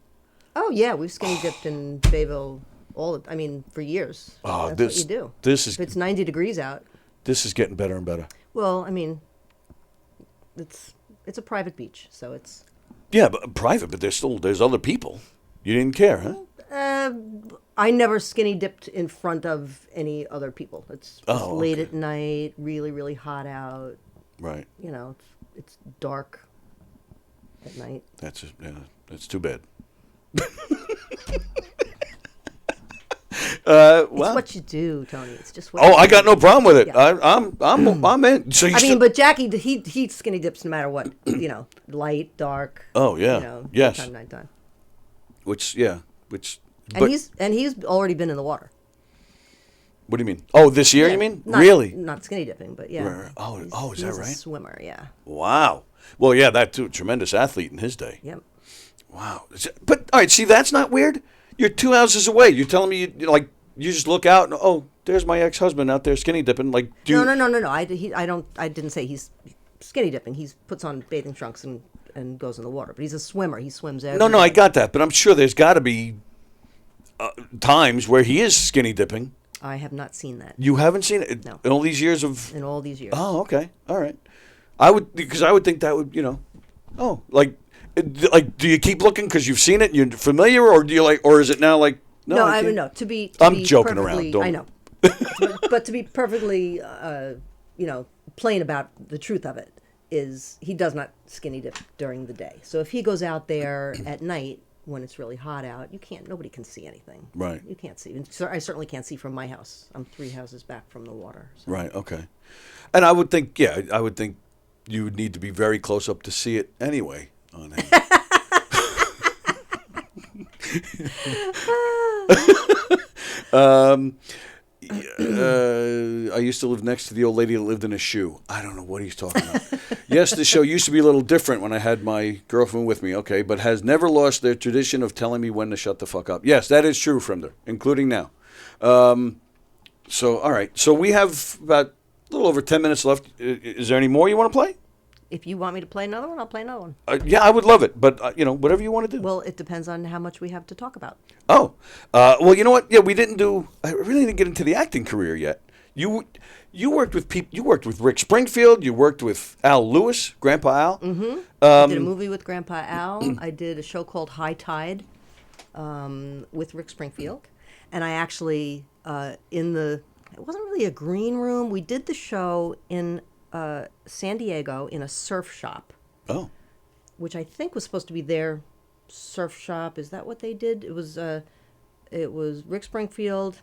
Oh yeah, we've skinny dipped in Bayville for years. Oh, That's what you do. If it's 90 degrees out. This is getting better and better. Well, I mean, it's a private beach, so it's. Yeah, but private, but there's other people. You didn't care, huh? I never skinny dipped in front of any other people. It's late okay. at night, really, really hot out. Right. It's dark at night. That's too bad. It's Well, what you do, Tony. It's just what. oh, you I do. got no problem with it. Yeah. I'm in. So you I still, mean, but Jackie, he skinny dips no matter what. Light, dark. Oh, yeah. Yes. Nighttime. which And but he's already been in the water. what do you mean? Oh, this year Yeah, you mean? not, Really? Not skinny dipping, but yeah. Right. Oh, is that he's right? A swimmer, yeah. Wow. Well, yeah, that too. Tremendous athlete in his day. Yep. Wow. But all right, see, that's not weird. You're 2 houses away. You're telling me you just look out and there's my ex-husband out there skinny dipping. Like, No. I didn't say he's skinny dipping. He puts on bathing trunks and goes in the water. But he's a swimmer. He swims every No, I day. got that. But I'm sure there's got to be times where he is skinny dipping. I have not seen that You haven't seen it No. in all these years of. in all these years. Oh, okay, all right. I would think that would do you keep looking because you've seen it and you're familiar, or do you or is it now like no? I mean, no. To I'm be joking around, perfectly- don't- I know, but to be perfectly, plain about the truth of it is he does not skinny dip during the day. So if he goes out there at night when it's really hot out, nobody can see anything. Right. You can't see. And I certainly can't see from my house. I'm 3 houses back from the water. So. Right. Okay. And I would think you would need to be very close up to see it anyway on him. I used to live next to the old lady that lived in a shoe. I don't know what he's talking about. Yes, the show used to be a little different when I had my girlfriend with me, okay, but has never lost their tradition of telling me when to shut the fuck up. Yes, that is true, Fremder, including now. So, all right. So we have about a little over 10 minutes left. Is there any more you want to play? If you want me to play another one, I'll play another one. Yeah, I would love it, but whatever you want to do. Well, it depends on how much we have to talk about. Oh, well, you know what? Yeah, we didn't do. I really didn't get into the acting career yet. You worked with people. You worked with Rick Springfield. You worked with Al Lewis, Grandpa Al. Mm-hmm. I did a movie with Grandpa Al. I did a show called High Tide with Rick Springfield, and I actually it wasn't really a green room. We did the show in San Diego in a surf shop. Oh. Which I think was supposed to be their surf shop. Is that what they did? It was Rick Springfield.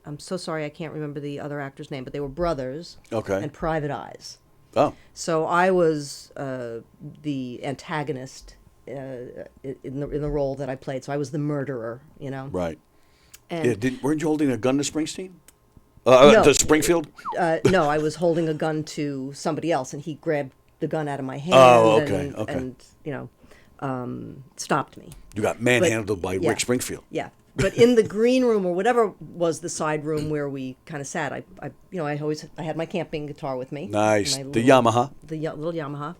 I'm so sorry I can't remember the other actor's name, but they were brothers. Okay. And Private Eyes. Oh. So I was the antagonist in the role that I played. So I was the murderer, Right. And yeah. Weren't you holding a gun to Springsteen? No. To Springfield? No, I was holding a gun to somebody else, and he grabbed the gun out of my hand. Oh, okay, and stopped me. You got manhandled by Rick Springfield. Yeah, but in the green room or whatever was the side room where we kind of sat, I had my camping guitar with me. Nice, the Yamaha. The little Yamaha,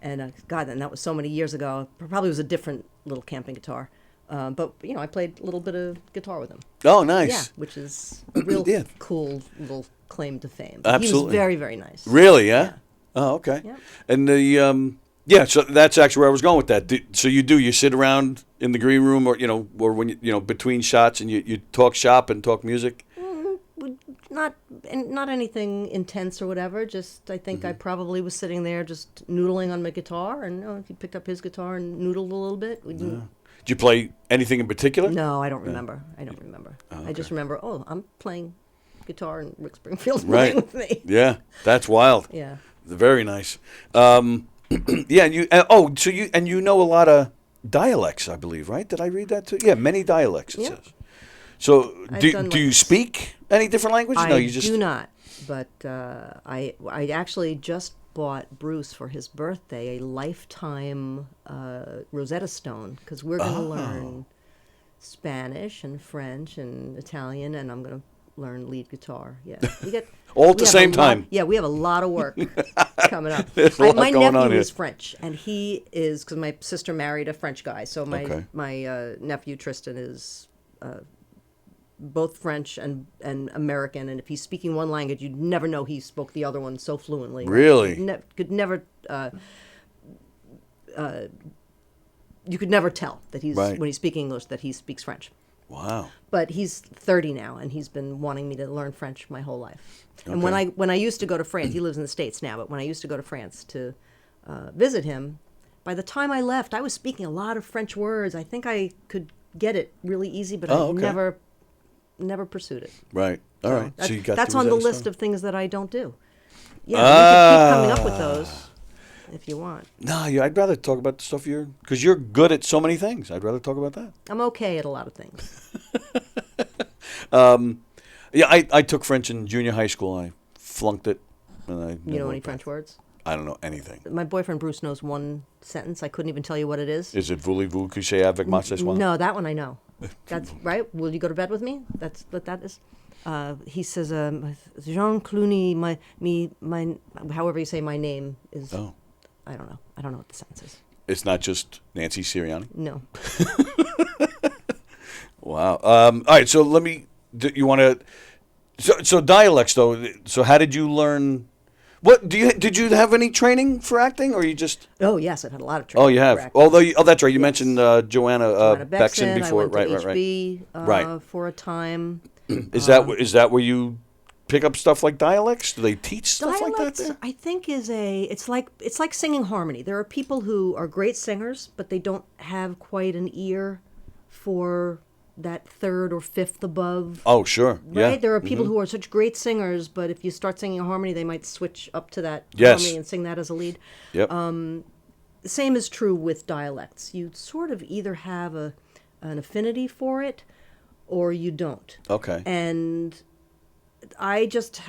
and God, and that was so many years ago. Probably was a different little camping guitar. But I played a little bit of guitar with him. Oh, nice. Yeah, which is a real cool little claim to fame. Absolutely. He was very, very nice. Really? Yeah. Oh, okay. Yep. And so that's actually where I was going with that. So you sit around in the green room, or when between shots, and you talk shop and talk music. Not anything intense or whatever. Just I think I probably was sitting there just noodling on my guitar, and he picked up his guitar and noodled a little bit. Did you play anything in particular? No, I don't remember. I just remember, I'm playing guitar and Rick Springfield's Right. playing with me. Yeah, that's wild. Yeah. Very nice. Yeah, and you know a lot of dialects, I believe, right? Did I read that too? Yeah, many dialects, it says. So do you speak any different languages? No, you just do not. But I actually just bought Bruce for his birthday a lifetime Rosetta Stone, because we're going to learn Spanish and French and Italian, and I'm going to learn lead guitar. Yeah, all at the same time. Yeah, we have a lot of work coming up. There's a lot my going on nephew here. is French, and he is, because my sister married a French guy, so my nephew Tristan is both French and American, and if he's speaking one language, you'd never know he spoke the other one so fluently. Really? Could never. You could never tell that when he's speaking English that he speaks French. Wow. But he's 30 now, and he's been wanting me to learn French my whole life. Okay. And when I used to go to France, he lives in the States now, but when I used to go to France to visit him, by the time I left, I was speaking a lot of French words. I think I could get it really easy, but I never never pursued it. Right. All right. So you got That's through on the Rosetta list Stone? of things that I don't do. Yeah, we could keep coming up with those if you want. No, yeah, I'd rather talk about the stuff because you're good at so many things. I'd rather talk about that. I'm okay at a lot of things. Yeah, I took French in junior high school. I flunked it. And You know any French words? I don't know anything. My boyfriend Bruce knows one sentence. I couldn't even tell you what it is. Is it voulez-vous coucher avec moi ce soir? No, that one I know. That's right. Will you go to bed with me? That's what that is. He says, Jean Clooney, my however you say my name is. Oh. I don't know. I don't know what the sentence is. It's not just Nancy Sirianni? No. Wow. All right, so you want to, so dialects though, so how did you learn, did you have any training for acting or you just? Oh, yes, I've had a lot of training. Oh, you have? That's right, you mentioned Joanna Bexon before. I went to HB right. For a time. Is that where you pick up stuff like dialects? Do they teach stuff like that there? I think it's like singing harmony. There are people who are great singers, but they don't have quite an ear for that third or fifth above. Oh, sure. Right? Yeah. There are people who are such great singers, but if you start singing a harmony, they might switch up to that Yes. harmony and sing that as a lead. Yep. The same is true with dialects. You sort of either have an affinity for it or you don't. Okay. And I just,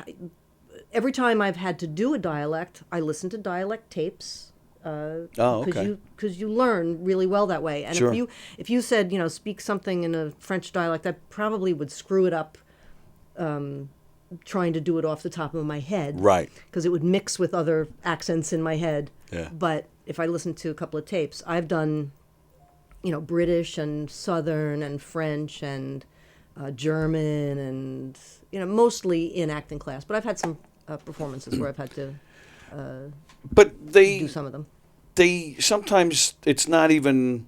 every time I've had to do a dialect, I listen to dialect tapes. Okay. Because you learn really well that way. And Sure. if you said, speak something in a French dialect, I probably would screw it up trying to do it off the top of my head. Right. Because it would mix with other accents in my head. Yeah. But if I listen to a couple of tapes, I've done, British and Southern and French and German and, mostly in acting class. But I've had some performances where I've had to do some of them. They sometimes it's not even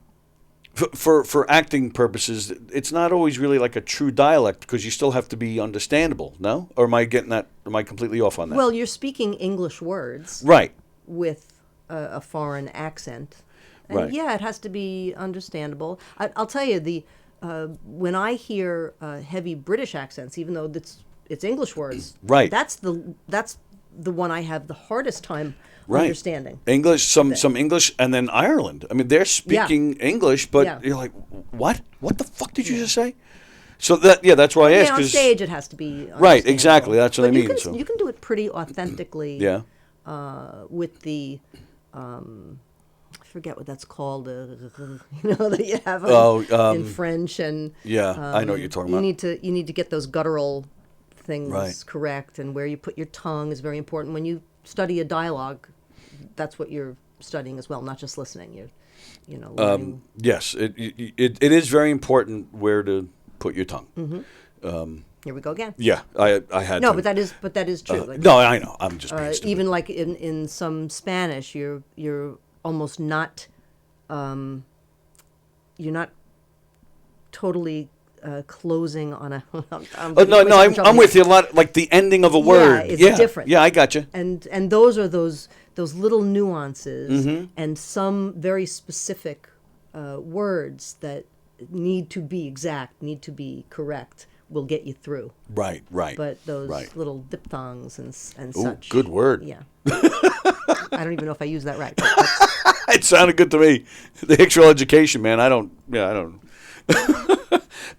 for acting purposes. It's not always really like a true dialect because you still have to be understandable. No, or am I getting that? Am I completely off on that? Well, you're speaking English words, right, with a foreign accent, and right. Yeah, it has to be understandable. I'll tell you when I hear heavy British accents, even though it's English words, right? That's the one I have the hardest time. Right. Understanding English, some English, and then Ireland. I mean, they're speaking English, but you're like, what? What the fuck did you just say? So that's why I asked. On stage, it has to be right. Exactly. That's what I mean. You can do it pretty authentically. Yeah. With the, I forget what that's called. That you have in French and. Yeah, I know what you're talking about. You need to get those guttural things correct, and where you put your tongue is very important when you study a dialogue. That's what you're studying as well, not just listening. You're, learning. Yes, it is very important where to put your tongue. Mm-hmm. Here we go again. Yeah, I had no, to. but that is true. No, I know. I'm just being stupid. Even like in some Spanish, you're almost not you're not totally closing on a. I'm with you a lot. Like the ending of a word. Yeah, it's different. Yeah, I got you. And those are those little nuances and some very specific words that need to be exact, need to be correct, will get you through. Right. But those little diphthongs and such. Good word. Yeah. I don't even know if I used that right. But it sounded good to me. The Hicksville education, man. I don't.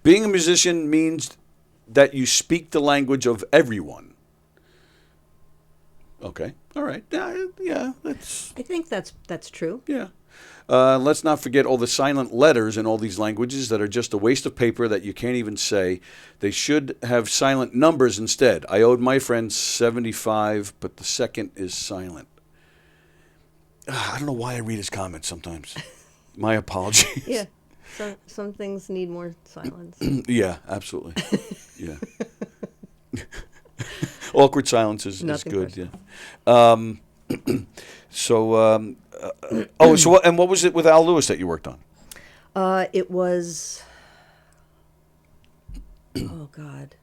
Being a musician means that you speak the language of everyone. Okay. All right. Yeah. I think that's true. Yeah. Let's not forget all the silent letters in all these languages that are just a waste of paper that you can't even say. They should have silent numbers instead. I owed my friend 75, but the second is silent. I don't know why I read his comments sometimes. My apologies. Yeah. Some things need more silence. Yeah, absolutely. Yeah. Awkward silence is good. Personal. Yeah. So, what was it with Al Lewis that you worked on? It was. Oh God.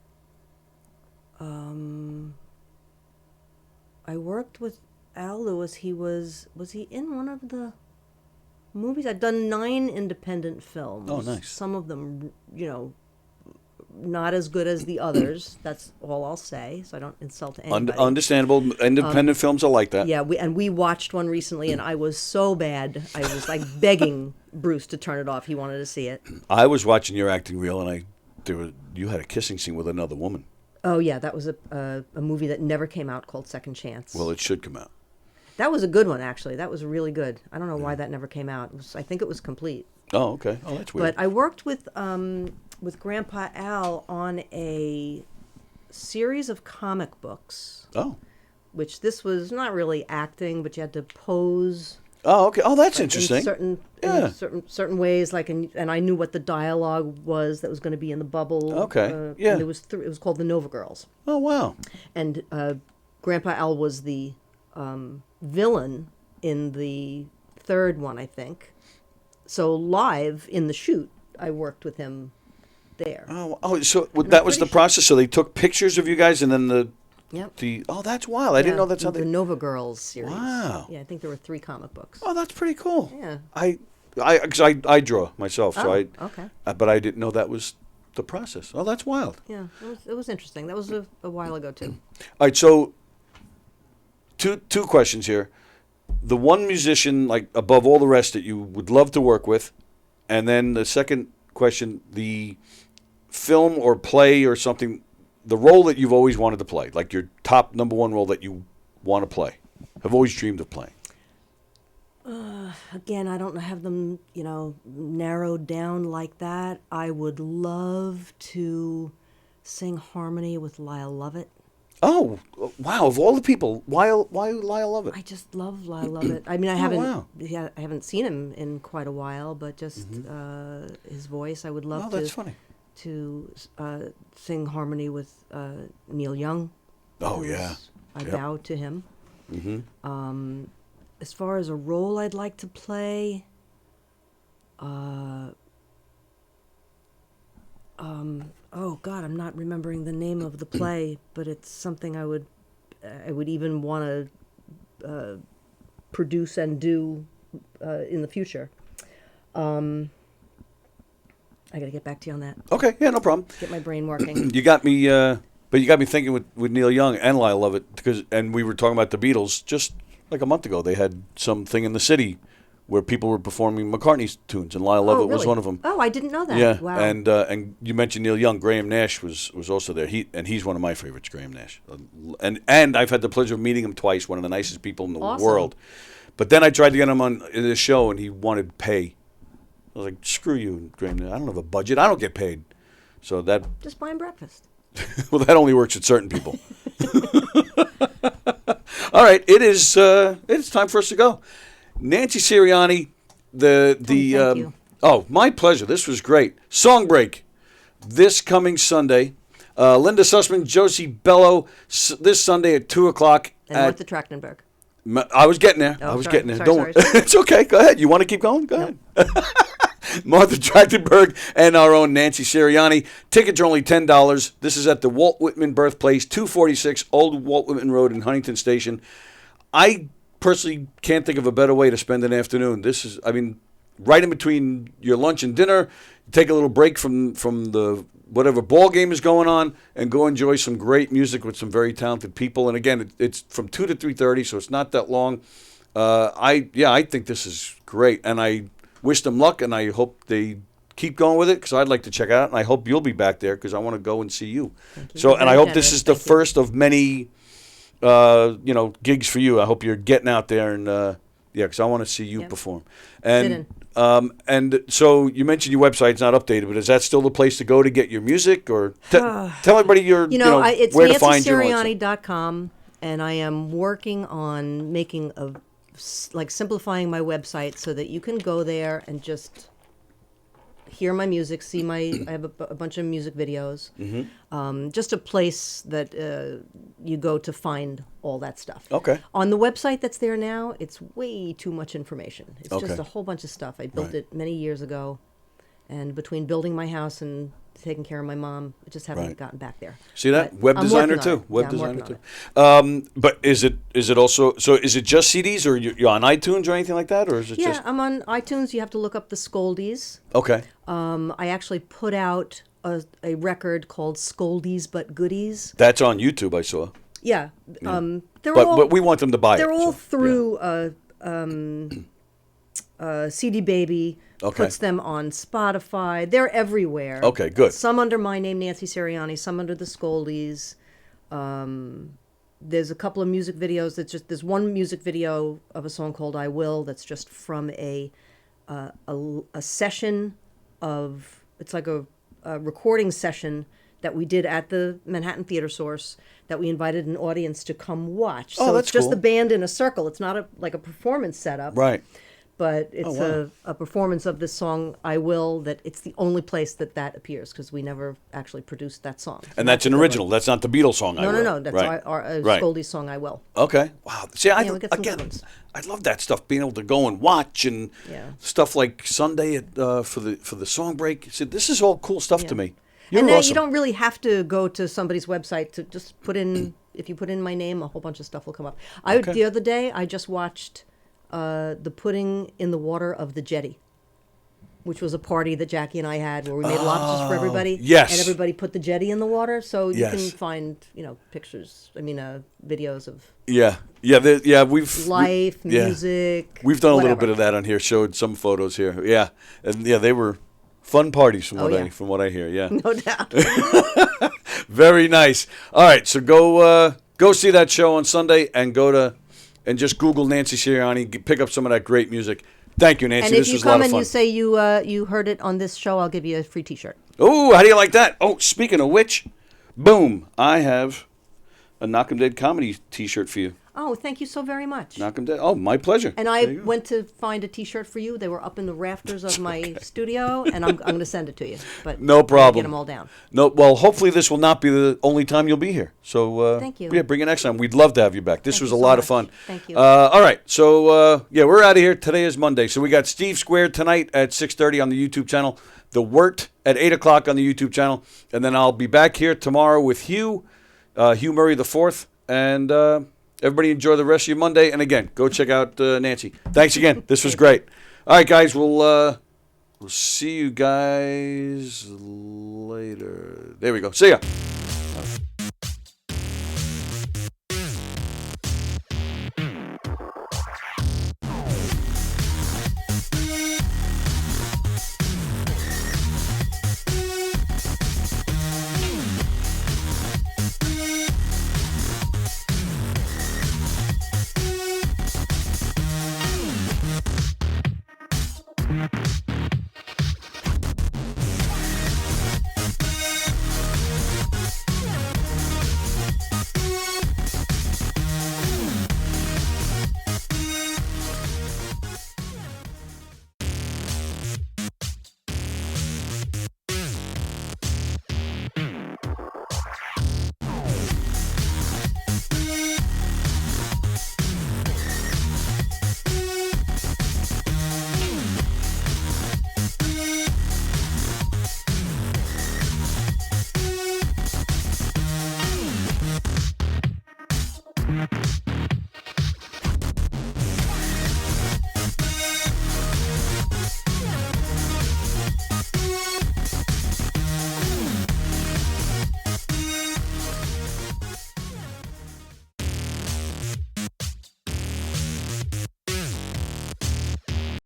I worked with Al Lewis. Was he in one of the movies? I'd done 9 independent films. Oh, nice. Some of them, not as good as the others. That's all I'll say, so I don't insult anybody. Understandable. Independent films are like that. Yeah, we watched one recently, and I was so bad. I was like begging Bruce to turn it off. He wanted to see it. I was watching your acting reel, and you had a kissing scene with another woman. Oh yeah, that was a movie that never came out called Second Chance. Well, it should come out. That was a good one, actually. That was really good. I don't know why that never came out. I think it was complete. Oh, okay. Oh, that's weird. But I worked with Grandpa Al on a series of comic books. Oh. Which this was not really acting, but you had to pose. Oh, okay. Oh, that's like, interesting. In certain ways, like, and I knew what the dialogue was that was going to be in the bubble. Okay. Yeah. And it was called the Nova Girls. Oh, wow. And Grandpa Al was the villain in the third one, I think. So live in the shoot, I worked with him there. Oh, so that was the process. So they took pictures of you guys, and then that's wild. I didn't know that's how the Nova Girls series. Wow. Yeah, I think there were 3 comic books. Oh, that's pretty cool. Yeah. I draw myself, so okay. But I didn't know that was the process. Oh, that's wild. Yeah, it was interesting. That was a while ago too. All right, so two questions here. The one musician, like above all the rest, that you would love to work with, and then the second question, the film or play or something, the role that you've always wanted to play, like your top number one role that you want to play, have always dreamed of playing. Again, I don't have them, narrowed down like that. I would love to sing harmony with Lyle Lovett. Oh, wow! Of all the people, why Lyle Lovett? I just love Lyle Lovett. I mean, I haven't seen him in quite a while, but just his voice, I would love to. Oh, that's funny. To sing harmony with Neil Young. Oh yeah, I bow to him. Mm-hmm. As far as a role I'd like to play, oh God, I'm not remembering the name of the play, but it's something I would even want to produce and do in the future. I got to get back to you on that. Okay, yeah, no problem. Get my brain working. You got me, but you got me thinking with Neil Young and Lyle Lovett, and we were talking about the Beatles just like a month ago. They had something in the city where people were performing McCartney's tunes, and Lyle Lovett was one of them. Oh, I didn't know that. Yeah, wow. And you mentioned Neil Young. Graham Nash was also there. He's one of my favorites, Graham Nash. And I've had the pleasure of meeting him twice. One of the nicest people in the world. But then I tried to get him on this show, and he wanted pay. I was like, screw you, Graham Nash. I don't have a budget. I don't get paid. So that just buy him breakfast. Well, that only works with certain people. All right, it's time for us to go. Nancy Sirianni, thank you. My pleasure. This was great. Song break this coming Sunday. Linda Sussman, Josie Bello, this Sunday at 2:00. And Martha Trachtenberg. I was getting there. Getting there. Don't worry. It's okay. Go ahead. You want to keep going? Go ahead. Martha Trachtenberg and our own Nancy Sirianni. Tickets are only $10. This is at the Walt Whitman Birthplace, 246 Old Walt Whitman Road in Huntington Station. I personally can't think of a better way to spend an afternoon. This is, right in between your lunch and dinner, take a little break from the whatever ball game is going on and go enjoy some great music with some very talented people. And again, it's from 2 to 3:30, so it's not that long. I think this is great, and I wish them luck, and I hope they keep going with it because I'd like to check it out, and I hope you'll be back there because I want to go and see you. So, and I hope this is the first of many, gigs for you. I hope you're getting out there and because I want to see you perform. And so you mentioned your website's not updated, but is that still the place to go to get your music, or tell everybody it's where to find you? NancySirianni.com, and I am working on making simplifying my website so that you can go there and just hear my music, see I have a bunch of music videos. Mm-hmm. Just a place that you go to find all that stuff. Okay. On the website that's there now, it's way too much information. It's just a whole bunch of stuff. I built it many years ago, and between building my house and taking care of my mom, I just haven't gotten back there. See that? Web designer too. Web designer too. But is it also, so is it just CDs, or you're on iTunes or anything like that, or is it just? Yeah, I'm on iTunes. You have to look up the Scoldies. Okay. I actually put out a record called Scoldies But Goodies. That's on YouTube, I saw. Yeah. But we want them to buy it. They're all so, through CD Baby. Okay. Puts them on Spotify. They're everywhere. Okay, good. Some under my name, Nancy Sirianni. Some under the Scoldies. There's a couple of music videos. There's one music video of a song called "I Will" that's just from a session of. It's like a recording session that we did at the Manhattan Theater Source that we invited an audience to come watch. Oh, So that's it's just cool. the band in a circle. It's not like a performance setup. Right. But it's wow. a performance of this song, I Will, that it's the only place that appears because we never actually produced that song. So And that's an original. That's not the Beatles song, I Will. No. That's right. our right. Scoldies song, I Will. Okay. Wow. See, we get some good ones. I love that stuff. Being able to go and watch and stuff like Sunday for the song break. See, this is all cool stuff to me. You're and then awesome. you don't really have to go to somebody's website to just put in. If you put in my name, a whole bunch of stuff will come up. The other day, I just watched the putting in the water of the jetty, which was a party that Jackie and I had where we made lobsters for everybody. Yes. And everybody put the jetty in the water, so you Yes. can find pictures. Videos of We've life, music. We've done a little whatever. bit of that on here. Showed some photos here. Yeah, and they were fun parties from what I hear. Yeah, No doubt. very nice. All right, so go see that show on Sunday and and just Google Nancy Sirianni. Pick up some of that great music. Thank you, Nancy. And if this you was a lot come of and fun. you say you heard it on this show, I'll give you a free T-shirt. Oh, how do you like that? Oh, speaking of which, boom! I have a Knock 'em Dead comedy T-shirt for you. Oh, thank you so very much. Knock 'em Dead. Oh, my pleasure. And There I you go. went to find a T-shirt for you. They were up in the rafters of my studio, and I'm going to send it to you. But No I gotta problem. Get them all down. No, well, hopefully this will not be the only time you'll be here. So Thank you. Yeah, bring it next time. We'd love to have you back. This Thank was you a so lot of much. fun. Thank you. All right, so we're out of here. Today is Monday, so we got Steve Squared tonight at 6:30 on the YouTube channel. The Wirt at 8:00 on the YouTube channel, and then I'll be back here tomorrow with Hugh Murray IV, and everybody enjoy the rest of your Monday. And again, go check out Nancy. Thanks again. This was great. All right, guys, we'll see you guys later. There we go. See ya.